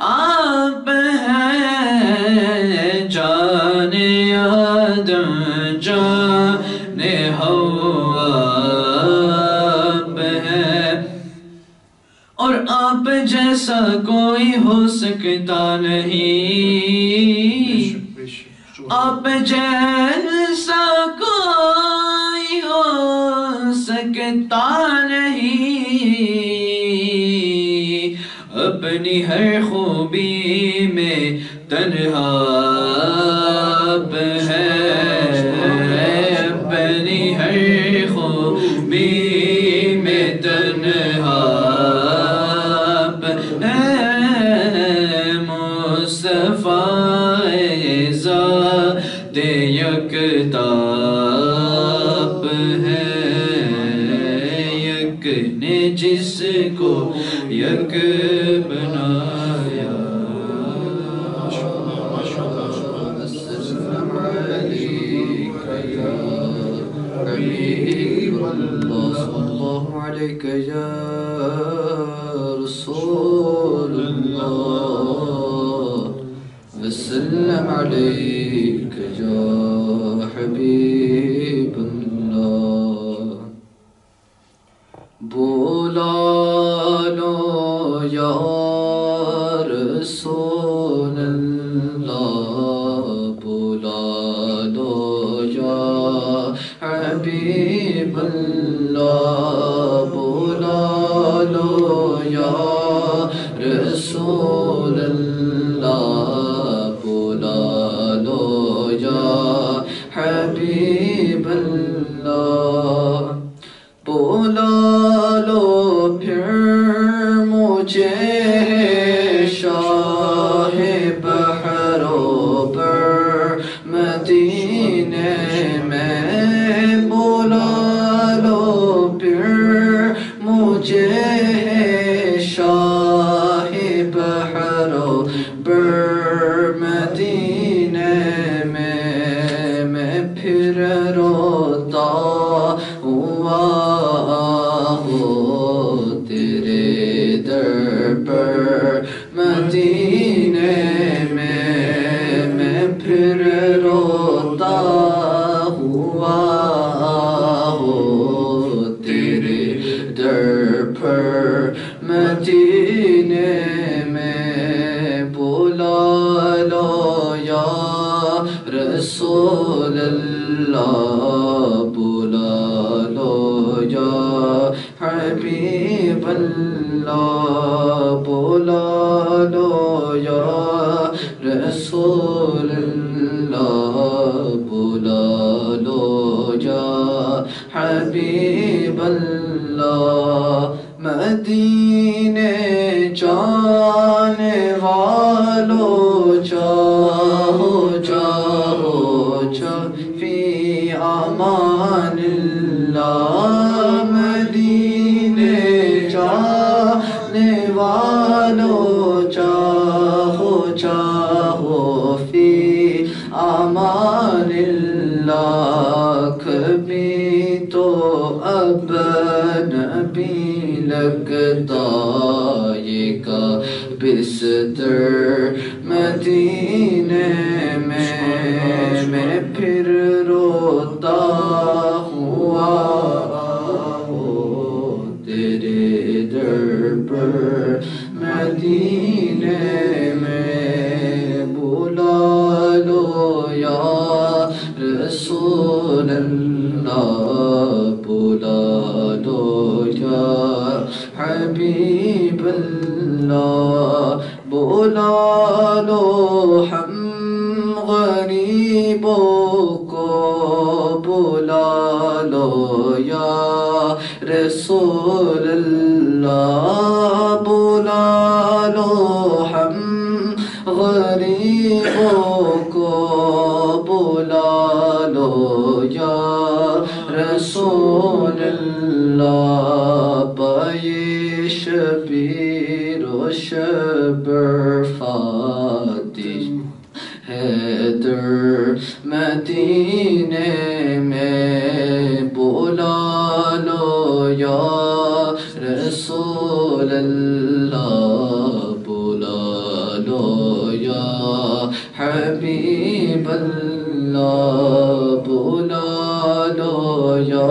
اب ہے جان آدم جان حوا اب ہے اور آپ جیسا کوئی ہو سکتا نہیں آپ جیسا کوئی ہو سکتا نہیں اپنی ہر خوبی میں تنہا اب ہے اپنی ہر خوبی میں تنہا اب ہے مصطفیٰ ذات یکتاب ہے یک نے جس کو یک بنایا عليك يا رسول الله وسلم عليك يا حبيب الله بولا لو يا رسول الله بولا لو يا حبيب الله بولا لو يا رسول الله بولا لو يا حبيب الله بولا لو پھر مجھے شاہ بحروں پر مدینے میں بولا لو پھر مجھے شاہ بحروں پر مدینے میں پھر روتا ہوا تیرے در پر مدینے میں پھر روتا ہوا تیرے در پر مدینے میں بولا لو یا رسول اللہ بولا لو یا حبیب اللہ بولا لو یا رسول اللہ بولا لو یا حبیب اللہ مدینے جانے والوں چاہو چاہو فی امان اللہ مدینے جانے والوں چاہو چاہو فی امان اللہ کبھی تو اب نبی لگتا یہ کا بستر مدینے میں پھر روتا ہوا تیرے در پر مدینے میں بولا لو یا رسول رسول اللہ بلا لو یا حبیب اللہ بلا لو ہم غریبوں کو بلا لو یا رسول اللہ بلا لو ہم غریبوں کو بلا لو یا رسول اللہ بائے شبیر و شبر فاتح حیدر مدینے میں بلا لو یا رسول اللہ بلا لو یا حبیب اللہ بلا لو یا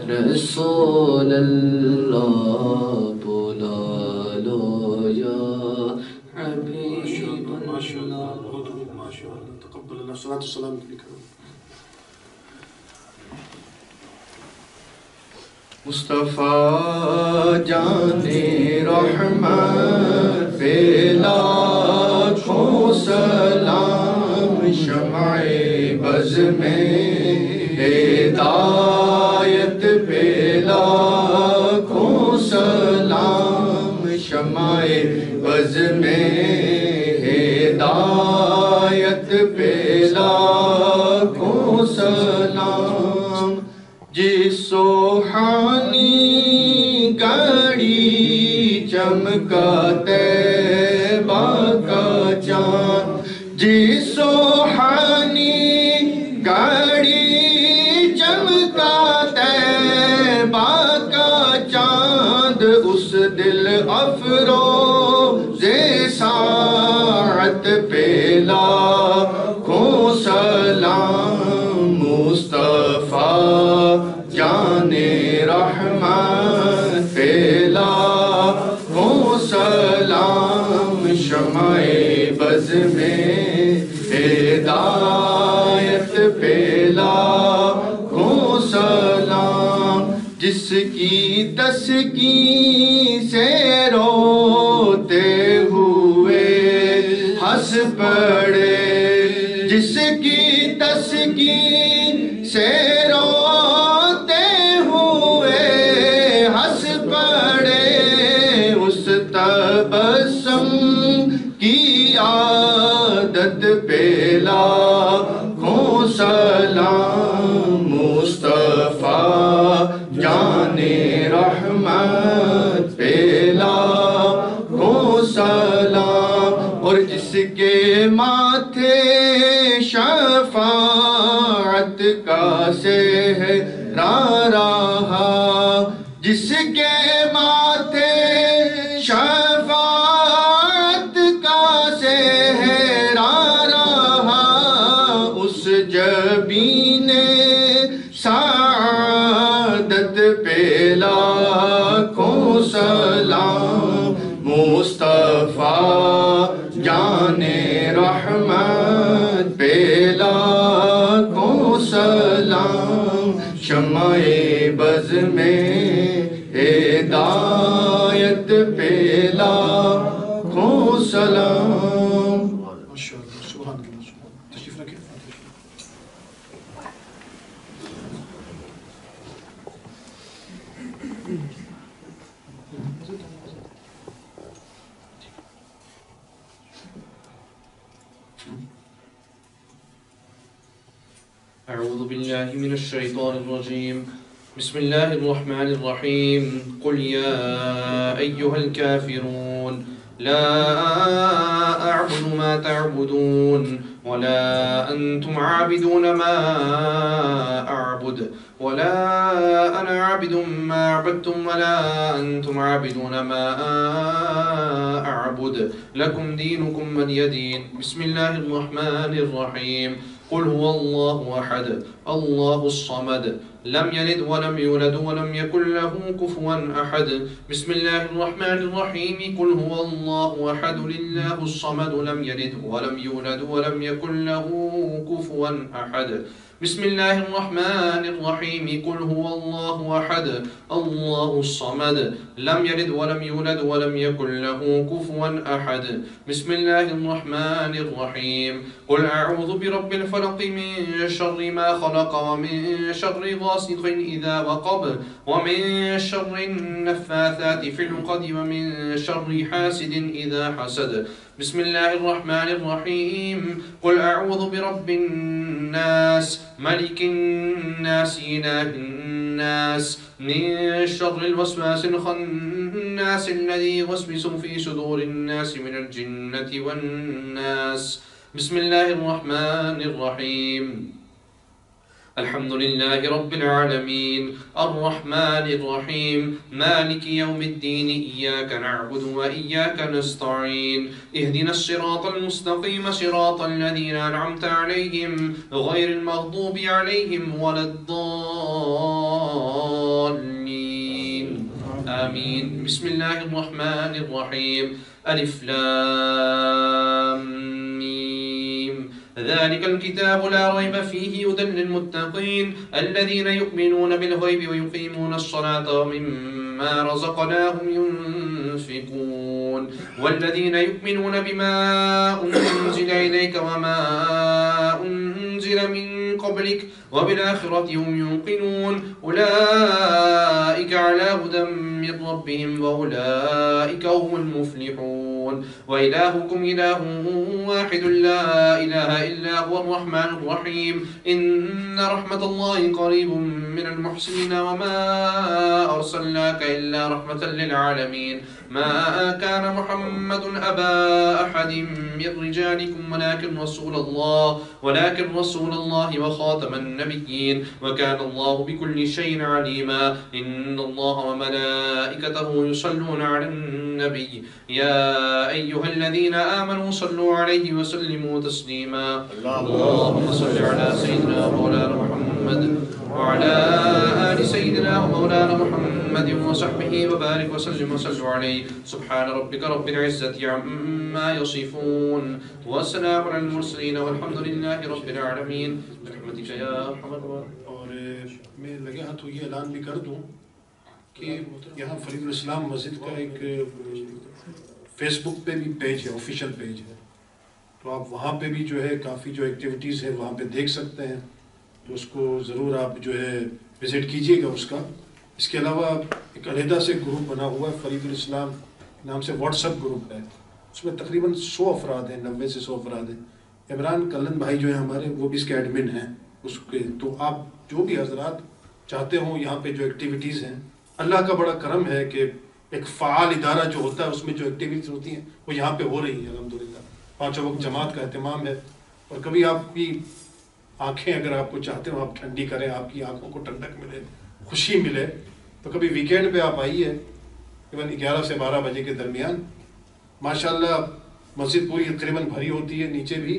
رسول اللہ بلا لو یا حبیب اللہ. تقبل اللہ صلاۃ والسلام علیکم. مصطفیٰ جان رحمت پہ لاکھوں سلام شمع بز میں ہدایت پہ لاکھوں سلام شمع بز میں ہدایت پہ لاکھوں سلام. جس سوہانی گھڑی چمکا طیبہ کا چاند جس سوہانی گھڑی چمکا طیبہ کا چاند اس دل افروز ساعت پہ لاکھوں سلام. مصطفیٰ جان رحمت پہ لاکھوں سلام شمع بز میں ہدایت پہ لاکھوں سلام. جس کی تسکین سے روتے ہوئے ہنس پڑے جس کی تسکین سے روتے ہوئے ہنس پڑے اس تبسم کی عادت پہ لاکھوں سلام. مصطفیٰ جان رحمت پہ لاکھوں سلام. اور جس کے ماتھے شفاعت کا سہرا رہا جس کے ماتھے شفاعت کا سہرا رہا اس جبین سعادت پہ لاکھوں سلام. مصطفیٰ جان رحمت پہ لاکھوں سلام شمع بز میں ہدایت پہ لاکھوں سلام. ماشاءاللہ سبحان اللہ. تشریف رکھیں. أعوذ بالله من الشيطان الرجيم. بسم الله الرحمن الرحيم. قل يا أيها الكافرون لا أعبد ما تعبدون ولا أنتم عابدون ما أعبد ولا أنا عابد ما عبدتم ولا أنتم عابدون ما أعبد لكم دينكم ولي دين. بسم الله الرحمن الرحيم. قل هو الله أحد الله الصمد لم يلد ولم يولد ولم يكن له كفوا أحد بسم الله الرحمن الرحيم قل هو الله أحد لله الصمد لم يلد ولم يولد ولم يكن له كفوا أحد بسم الله الرحمن الرحيم قل هو الله أحد الله الصمد لم يلد ولم يولد ولم يكن له كفوا أحد بسم الله الرحمن الرحيم قل أعوذ برب الفلق من شر ما خلق ومن شر غاسق إذا وقب ومن شر النفاثات في العقد ومن شر حاسد إذا حسد بسم الله الرحمن الرحيم قل أعوذ برب الناس ملك الناس إله الناس من شر الوسواس الخناس الذي يوسوس في صدور الناس من الجنة والناس بسم الله الرحمن الرحيم الحمد لله رب العالمين الرحمن الرحيم مالك يوم الدين إياك نعبد وإياك نستعين اهدنا الصراط المستقيم صراط الذين أنعمت عليهم غير المغضوب عليهم ولا الضالين آمين بسم الله الرحمن الرحيم ألف لام ذلك الكتاب لا ريب فيه هدى للمتقين الذين يؤمنون بالغيب ويقيمون الصلاة ومما رزقناهم ينفقون والذين يؤمنون بما أنزل إليك وما أنزل من قبلك وبالآخرة هم يوقنون أولئك على هدى من ربهم وأولئك هم المفلحون وإلهكم إله واحد لا إله إلا هو الرحمن الرحيم إن رحمة الله قريب من المحسنين وما أرسلناك إلا رحمة للعالمين ما كان محمد أبا أحد من رجالكم ولكن رسول الله وخاتم النبيين وكان الله بكل شيء عليما إن الله وملائكته يصلون على النبي يا أيها الذين آمنوا صلوا عليه وسلموا تسليما اللهم صل على سيدنا مولانا محمد وعلى آل سيدنا ومولانا محمد وصحبه وبارك وسلم وصلوا عليه سبحان ربك رب العزة عما يصفون والسلام على المرسلين والحمد لله رب العالمين برحمتك يا أرحم الراحمين. اور میں لگے ہاتھوں یہ اعلان بھی کر دوں کہ یہاں فرید الاسلام مسجد کا ایک فیس بک پہ بھی پیج ہے آفیشیل پیج ہے تو آپ وہاں پہ بھی جو ہے کافی جو ایکٹیویٹیز ہے وہاں پہ دیکھ سکتے ہیں تو اس کو ضرور آپ جو ہے وزٹ کیجئے گا اس کا. اس کے علاوہ ایک علیحدہ سے گروپ بنا ہوا ہے فرید الاسلام نام سے واٹس ایپ گروپ ہے اس میں تقریباً 100 افراد ہیں 90 سے 100 افراد ہیں. عمران کلن بھائی جو ہیں ہمارے وہ بھی اس کے ایڈمن ہیں اس کے. تو آپ جو بھی حضرات چاہتے ہوں یہاں پہ جو ایکٹیویٹیز ہیں اللہ کا بڑا کرم ہے کہ ایک فعال ادارہ جو ہوتا ہے اس میں جو ایکٹیویٹیز ہوتی ہیں وہ یہاں پہ ہو رہی ہیں الحمدللہ. 5 وقت جماعت کا اہتمام ہے اور کبھی آپ کی آنکھیں اگر آپ کو چاہتے ہو آپ ٹھنڈی کریں آپ کی آنکھوں کو ٹھنڈک ملے خوشی ملے تو کبھی ویکینڈ پہ آپ آئیے تقریباً 11 سے 12 بجے کے درمیان. ماشاءاللہ مسجد پوری تقریباً بھری ہوتی ہے. نیچے بھی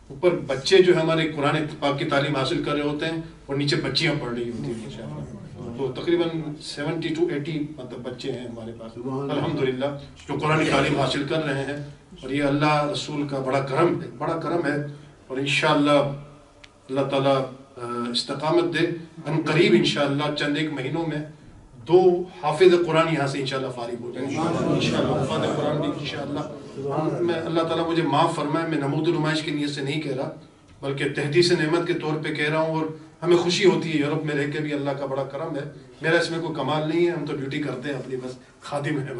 اوپر بچے جو ہمارے قرآن پاک کی تعلیم حاصل کر رہے ہوتے ہیں اور نیچے بچیاں پڑھ رہی ہوتی ہیں انشاءاللہ. تو تقریباً 70 to 80 مطلب بچے ہیں ہمارے پاس الحمدللہ جو قرآن تعلیم حاصل کر رہے ہیں اور یہ اللہ رسول کا بڑا کرم ہے اور انشاءاللہ اللہ تعالیٰ استقامت دے. ان قریب انشاءاللہ چند ایک مہینوں میں 2 حافظ قرآن یہاں سے انشاءاللہ فارغ ہو جائیں انشاءاللہ. حافظ قرآن بھی انشاءاللہ میں اللہ تعالیٰ مجھے معاف فرمائے میں نمود نمائش کی نیت سے نہیں کہہ رہا بلکہ تحدیث نعمت کے طور پہ کہہ رہا ہوں. اور ہمیں خوشی ہوتی ہے یورپ میں رہ کے بھی اللہ کا بڑا کرم ہے. میرا اس میں کوئی کمال نہیں ہے ہم تو ڈیوٹی کرتے ہیں اپنی بس خادم ہے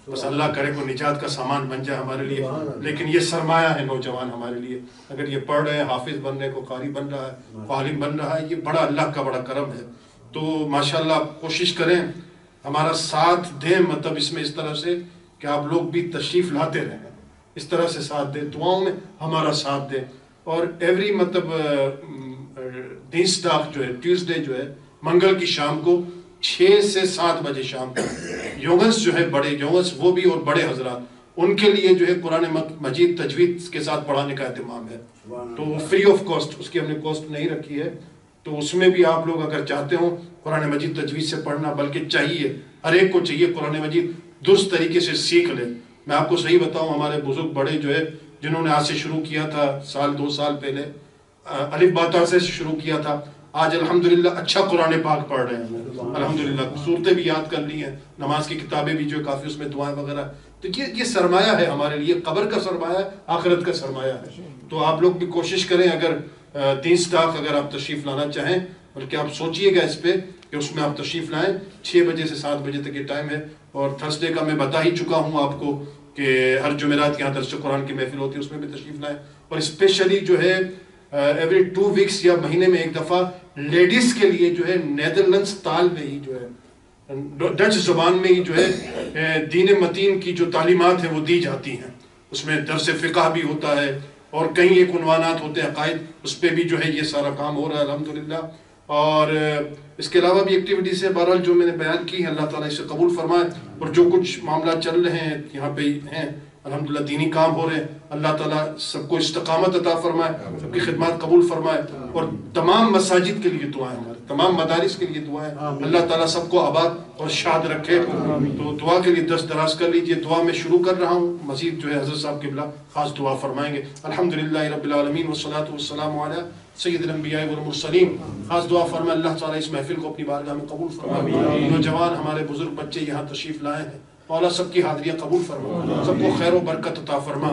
بس اللہ کرے کو نجات کا سامان بن جائے ہمارے لیے. لیکن یہ سرمایہ ہے نوجوان ہمارے لیے اگر یہ پڑھ رہے ہیں حافظ بن رہے کو قاری بن رہا ہے عالم بن رہا ہے یہ بڑا اللہ کا بڑا کرم ہے. تو ماشاءاللہ آپ کوشش کریں ہمارا ساتھ دیں مطلب اس میں اس طرح سے کہ آپ لوگ بھی تشریف لاتے رہیں اس طرح سے ساتھ دیں دعاؤں میں ہمارا ساتھ دیں. اور ایوری مطلب ڈیسٹاک جو ہے ٹیوزڈے جو ہے منگل کی شام کو 6 سے 7 بجے شام کو یونگنس جو ہے بڑے یونگنس وہ بھی اور بڑے حضرات ان کے لیے جو ہے قرآن مجید تجوید کے ساتھ پڑھانے کا اہتمام ہے، تو فری آف کاسٹ، اس کی ہم نے کاسٹ نہیں رکھی ہے، تو اس میں بھی آپ لوگ اگر چاہتے ہو قرآن مجید تجوید سے پڑھنا، بلکہ چاہیے، ہر ایک کو چاہیے قرآن مجید درست طریقے سے سیکھ لے۔ میں آپ کو صحیح بتاؤں، ہمارے بزرگ بڑے جو ہے جنہوں نے آج سے شروع کیا تھا، سال 2 سال پہلے الف باتا سے شروع کیا تھا، آج الحمدللہ اچھا قرآن پاک پڑھ رہے ہیں، الحمدللہ صورتیں بھی یاد کر لی ہیں، نماز کی کتابیں بھی جو ہے کافی اس میں دعائیں وغیرہ، تو یہ سرمایہ ہے ہمارے لیے، قبر کا سرمایہ ہے، آخرت کا سرمایہ ہے۔ تو آپ لوگ بھی کوشش کریں، اگر 3 سٹاف اگر آپ تشریف لانا چاہیں، بلکہ آپ سوچئے گا اس پہ کہ اس میں آپ تشریف لائیں، 6 بجے سے 7 بجے تک یہ ٹائم ہے، اور تھرسڈے کا میں بتا ہی چکا ہوں آپ کو کہ ہر جمعرات یہاں درس قرآن کی محفل ہوتی ہے، اس میں بھی تشریف لائیں، اور اسپیشلی جو ہے ایوری 2 ویکس یا مہینے میں ایک دفعہ لیڈیز کے لیے جو ہے نیدرلینڈز تال میں ہی جو ہے ڈچ زبان میں ہی جو ہے دین متین کی جو تعلیمات ہیں وہ دی جاتی ہیں، اس میں درس فقہ بھی ہوتا ہے، اور کئی ایک عنوانات ہوتے ہیں عقائد، اس پہ بھی جو ہے یہ سارا کام ہو رہا ہے الحمدللہ۔ اور اس کے علاوہ بھی ایکٹیویٹیز ہے، بہرحال جو میں نے بیان کی ہے اللہ تعالیٰ اسے قبول فرمائے، اور جو کچھ معاملات چل رہے ہیں یہاں پہ ہیں الحمدللہ، دینی کام ہو رہے ہیں، اللہ تعالیٰ سب کو استقامت عطا فرمائے، سب کی خدمات قبول فرمائے، اور تمام مساجد کے لیے دعائیں، ہمارے تمام مدارس کے لیے دعائیں، اللہ تعالیٰ سب کو آباد اور شاد رکھے۔ تو دعا کے لیے دست دراز کر لیجئے، دعا میں شروع کر رہا ہوں، مزید جو ہے حضرت صاحب قبلہ خاص دعا فرمائیں گے۔ الحمدللہ رب العالمین والصلاة والسلام علی سید الانبیاء والمرسلین۔ خاص دعا فرمائے اللہ تعالیٰ اس محفل کو اپنی بارگاہ میں قبول فرمائے، نوجوان ہمارے بزرگ بچے یہاں تشریف لائے ہیں، مولا سب کی حاضریاں قبول فرما، سب کو خیر و برکت عطا فرما۔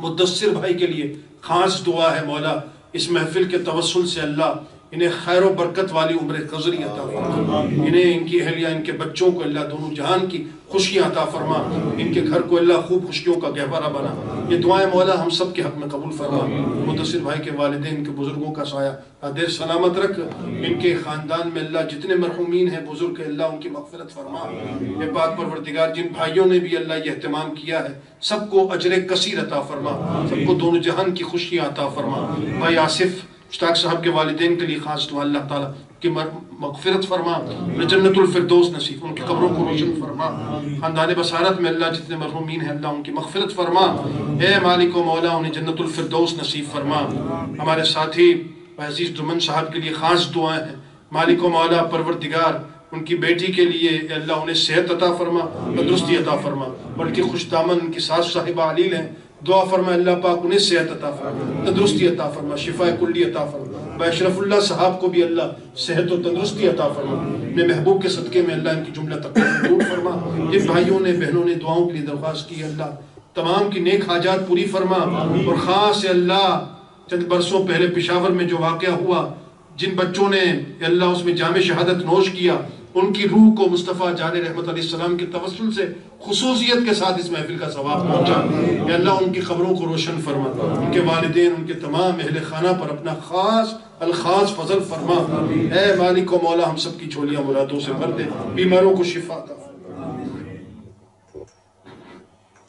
مدثر بھائی کے لیے خاص دعا ہے، مولا اس محفل کے توسل سے اللہ انہیں خیر و برکت والی عمر قضری عطا فرما، انہیں، ان کی اہلیہ، ان کے بچوں کو اللہ دونوں جہان کی خوشیاں عطا فرما، ان کے گھر کو اللہ خوب خوشیوں کا گہوارہ بنا۔ یہ دعائیں مولا ہم سب کے حق میں قبول فرما، مدثر بھائی کے والدین، کے بزرگوں کا سایہ دیر سلامت رکھ، ان کے خاندان میں اللہ جتنے مرحومین ہیں بزرگ اللہ ان کی مغفرت فرما۔ اے پاک پروردگار جن بھائیوں نے بھی اللہ یہ اہتمام کیا ہے سب کو اجر کثیر عطا فرما، سب کو دونوں جہان کی خوشیاں عطا فرما۔ بھائی آصف مشتاق صاحب کے والدین کے لیے خاص دعا، اللہ تعالیٰ کی مغفرت فرما، جنت الفردوس نصیب، ان کی قبروں کو روشن فرما۔ خاندان بصارت میں اللہ جتنے مرحومین ہیں اللہ ان کی مغفرت فرما، اے مالک و مولا انہیں جنت الفردوس نصیب فرما۔ ہمارے ساتھی عزیز دمن صاحب کے لیے خاص دعائیں ہیں، مالک و مولا پروردگار ان کی بیٹی کے لیے اللہ انہیں صحت عطا فرما، تندرستی عطا فرما، بلکہ خوش دامن ان کی ساس صاحبہ علیل ہیں، دعا فرما اللہ پاک انہیں صحت عطا فرما، تندرستی عطا فرما، شفا کلی عطا فرما۔ بھائی اشرف اللہ صاحب کو بھی اللہ صحت و تندرستی عطا فرما، اپنے محبوب کے صدقے میں اللہ ان کی جملہ تکلیف دور فرما۔ جن بھائیوں نے بہنوں نے دعاؤں کے لیے درخواست کی اللہ تمام کی نیک حاجات پوری فرما، اور خاص اللہ چند برسوں پہلے پشاور میں جو واقعہ ہوا، جن بچوں نے اللہ اس میں جام شہادت نوش کیا، ان کی روح کو مصطفیٰ جان رحمت علیہ السلام کے توسل سے خصوصیت کے ساتھ اس محفل کا ثواب پہنچا۔ اے اللہ ان کی قبروں کو روشن فرما، ان کے والدین، ان کے تمام اہل خانہ پر اپنا خاص الخاص فضل فرما۔ اے مالک و مولا ہم سب کی جھولیاں مرادوں سے بھر دے، بیماروں کو شفا عطا فرما۔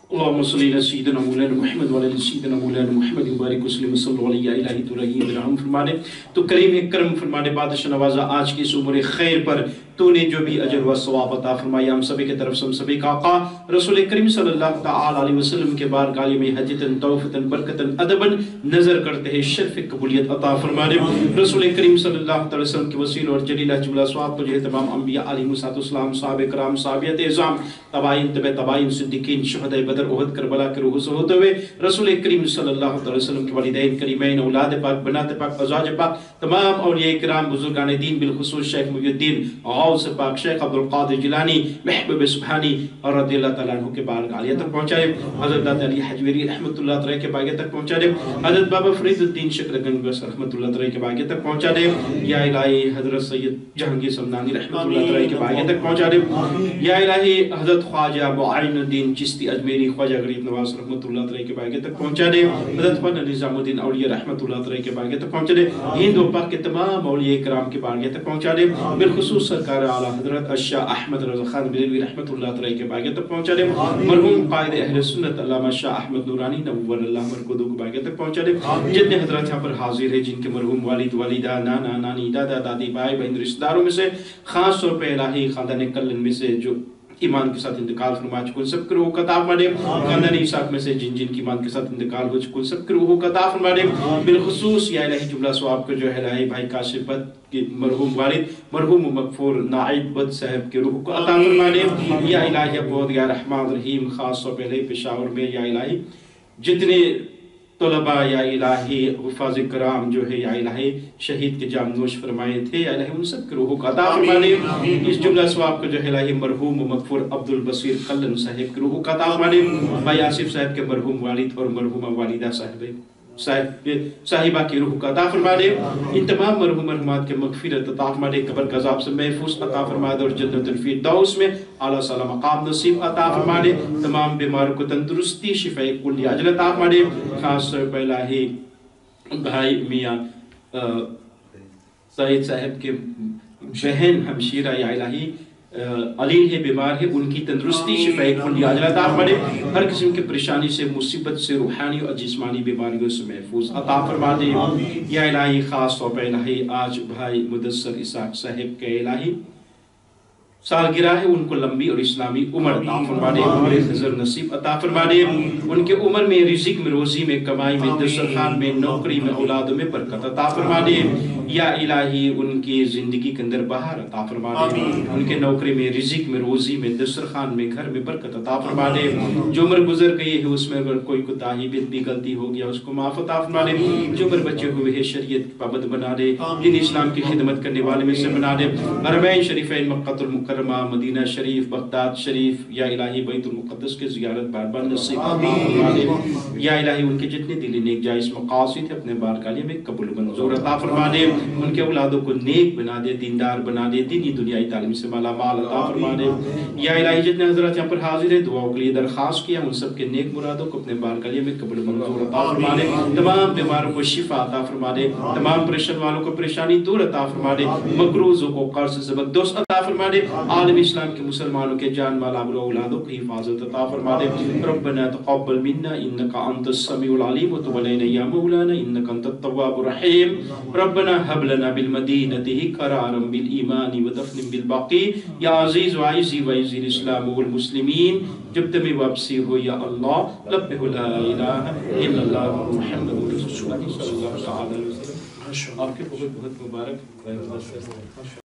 اللهم صل على سيدنا مولانا محمد وعلى سيدنا مولانا محمد وبارك وسلم صلى علیہ الہی ترحیم برحم فرمانے۔ تو کریم کرم فرمانے بادشاہ نوازا آج کی اس عمر خیر پر تو نے جو بھی اجر و ثواب عطا فرمایا، ہم سبھی کے طرف سے ہم سبھی کا آقا رسول کریم صلی اللہ تعالی علیہ وسلم کے بارگاہ میں حجتاً توفتاً برکتاً ادباً نظر کرتے ہیں شرف قبولیت عطا فرمانے۔ رسول کریم صلی اللہ علیہ وسلم کے وسیل اور جلیلہ جملہ ثواب تجھے تمام انبیاء علیہ السلام، صحابہ کرام، صحابیت اعظام، تبائین تبع تبائین، صدیقین، شہداء بدر، احد، کربلا کے روح سے ہوتے ہوئے رسول کریم صلی اللہ علیہ وسلم کے والدین کریمین، اولاد پاک، بنات پاک، ازواج پاک، تمام اولیاء کرام، بزرگان دین، بالخصوص شیخ محی الدین غوث پاک شیخ عبدالقادر جیلانی محبوب سبحانی اور رضی اللہ تعالیٰ عنہ کے بارگاہ عالیہ تک پہنچائے، حضرت داتا علی حجویری رحمت اللہ تعالیٰ کے باغے تک پہنچائے، حضرت بابا فرید الدین شکر گنگوس رحمت اللہ تعالیٰ کے باغے تک پہنچائے، یا الہی حضرت سید جہانگیر سمنانی رحمت اللہ تعالیٰ کے باغے تک پہنچائے، یا الہی حضرت خواجہ معین الدین چشتی اجمیری خواجہ غریب نواز رحمت اللہ تعالیٰ کے باغے تک پہنچائے، حضرت خواجہ نظام الدین اولیاء رحمت اللہ تعالیٰ کے باغے تک پہنچائے، ہند و پاک کے تمام اولیاء کرام کے باغے تک پہنچائے، بالخصوص سرکار اعلیٰ حضرت الشاہ احمد رضا خان بریلوی رحمت اللہ تعالیٰ کے باغے تک پہنچائے، مرحوم قائد اہل سنت علامہ شاہ احمد نورانی نور اللہ مرکودو کے باغے تک پہنچائے، جتنے حضرات یہاں پر حاضر ہیں جن کے مرحوم والد والدہ، نانا نانی، دادا دادی، بھائی بہن، رشتہ داروں میں سے خاص طور پہ الہی خاندان کلن میں سے جو ایمان کے ساتھ انتقال فرما چکن سب کے روح کا عطا فرما دے خاندان اسحاق میں سے جن جن کی ایمان کے ساتھ انتقال ہو چکن سب کے روح کا عطا فرما دے بالخصوص یا الہی جملہ ثواب کا جو ہے الہی بھائی کاشف بت کے مرحوم والد مرحوم مغفور نائب بت صاحب کے روح کو عطا فرما دے یا الہی بہت یا رحمان رحیم خاص طور پہ پشاور میں یا الہی جتنے طلباء یا الہی حفاظ کرام جو ہے یا الہی شہید کے جام نوش فرمائے تھے یا الہی ان سب کے روحوں کا عطا فرما دے اس جملہ ثواب کا جو ہے الہی مرحوم مغفور عبد البصیر کلن صاحب کے روحوں کا عطا فرما دے بھائی آصف صاحب کے مرحوم والد اور مرحومہ والدہ صاحبہ کی روح کا عطا فرما دے ان تمام مرحوم مرحومات کے مغفرت عطا فرما دے قبر کے عذاب سے محفوظ عطا فرما دے اور جنت الفردوس میں اعلیٰ صلی مقام نصیب عطا فرما دے تمام بیماروں کو تندرستی شفاء کلی عاجل عطا فرما دے خاص طور پر الہی بھائی میاں سعید صاحب کے بہن ہمشیرہ یا الہی علیل ہے بیمار ہے ان کی تندرستی شفاء کلی عاجل عطا فرما دے ہر قسم کی پریشانی سے مصیبت سے روحانی اور جسمانی بیماریوں سے محفوظ عطا فرما دے یا الہی خاص طور پر الہی آج بھائی مدثر اسحاق صاحب کے الہی سالگرہ ہے ان کو لمبی اور اسلامی عمر عطا فرما دے عمر خضر نصیب عطا فرما دے ان کے عمر میں رزق میں روزی میں کمائی میں دسترخوان میں نوکری میں اولادوں میں برکت عطا فرما دے یا الہی ان کی زندگی کے اندر بہار عطا فرما دے ان کے نوکری میں رزق میں روزی میں دسترخوان میں گھر میں برکت عطا فرما دے جو عمر گزر گئی ہے اس میں اگر کوئی کوتاہی بھی غلطی ہو گیا اس کو معاف عطا فرما دے جو عمر بچے ہوئے ہیں شریعت کی پابند بنا دے دین اسلام کی خدمت کرنے والے میں سے بنا دے حرمین شریفین مکہ المکرمہ مدینہ شریف بغداد شریف یا الہی بیت المقدس کے زیارت بار بار نصیب فرما دے یا الہی ان کے جتنے دلی نیک جائز مقاصد اپنے بارگاہ میں قبول منظور عطا فرما دے ان کے اولادوں کو نیک بنا دے دیندار بنا دے دینی دنیائی تعلیم سے مالا مال عطا فرما دے یا الہی جتنے حضرات یہاں پر حاضر ہیں دعاؤں کے لیے درخواست کیا ان سب کے نیک مرادوں کو اپنے بارگاہ میں قبول منظور عطا فرما دے تمام بیماروں کو شفا عطا فرما دے تمام پریشان والوں کو پریشانی دور عطا فرما دے مقروضوں کو قرض زبردست عطا فرما دے عالم اسلام کے مسلمانوں کے جان مال آبرو اولادوں کی حفاظت عطا فرما دے ربنا تقبل منا انك انت السميع العليم وتب علينا يا مولانا انك انت التواب الرحيم ربنا هب لنا بالمدينة قرارا بالإيمان ودفن بالباقي یا عزیز و عزیزی و عزیز الاسلام والمسلمین جب تمہیں واپسی ہو یا اللہ لبہ لا الہ الا اللہ محمد رسول اللہ صلی اللہ علیہ وسلم آپ کے بہت بہت مبارک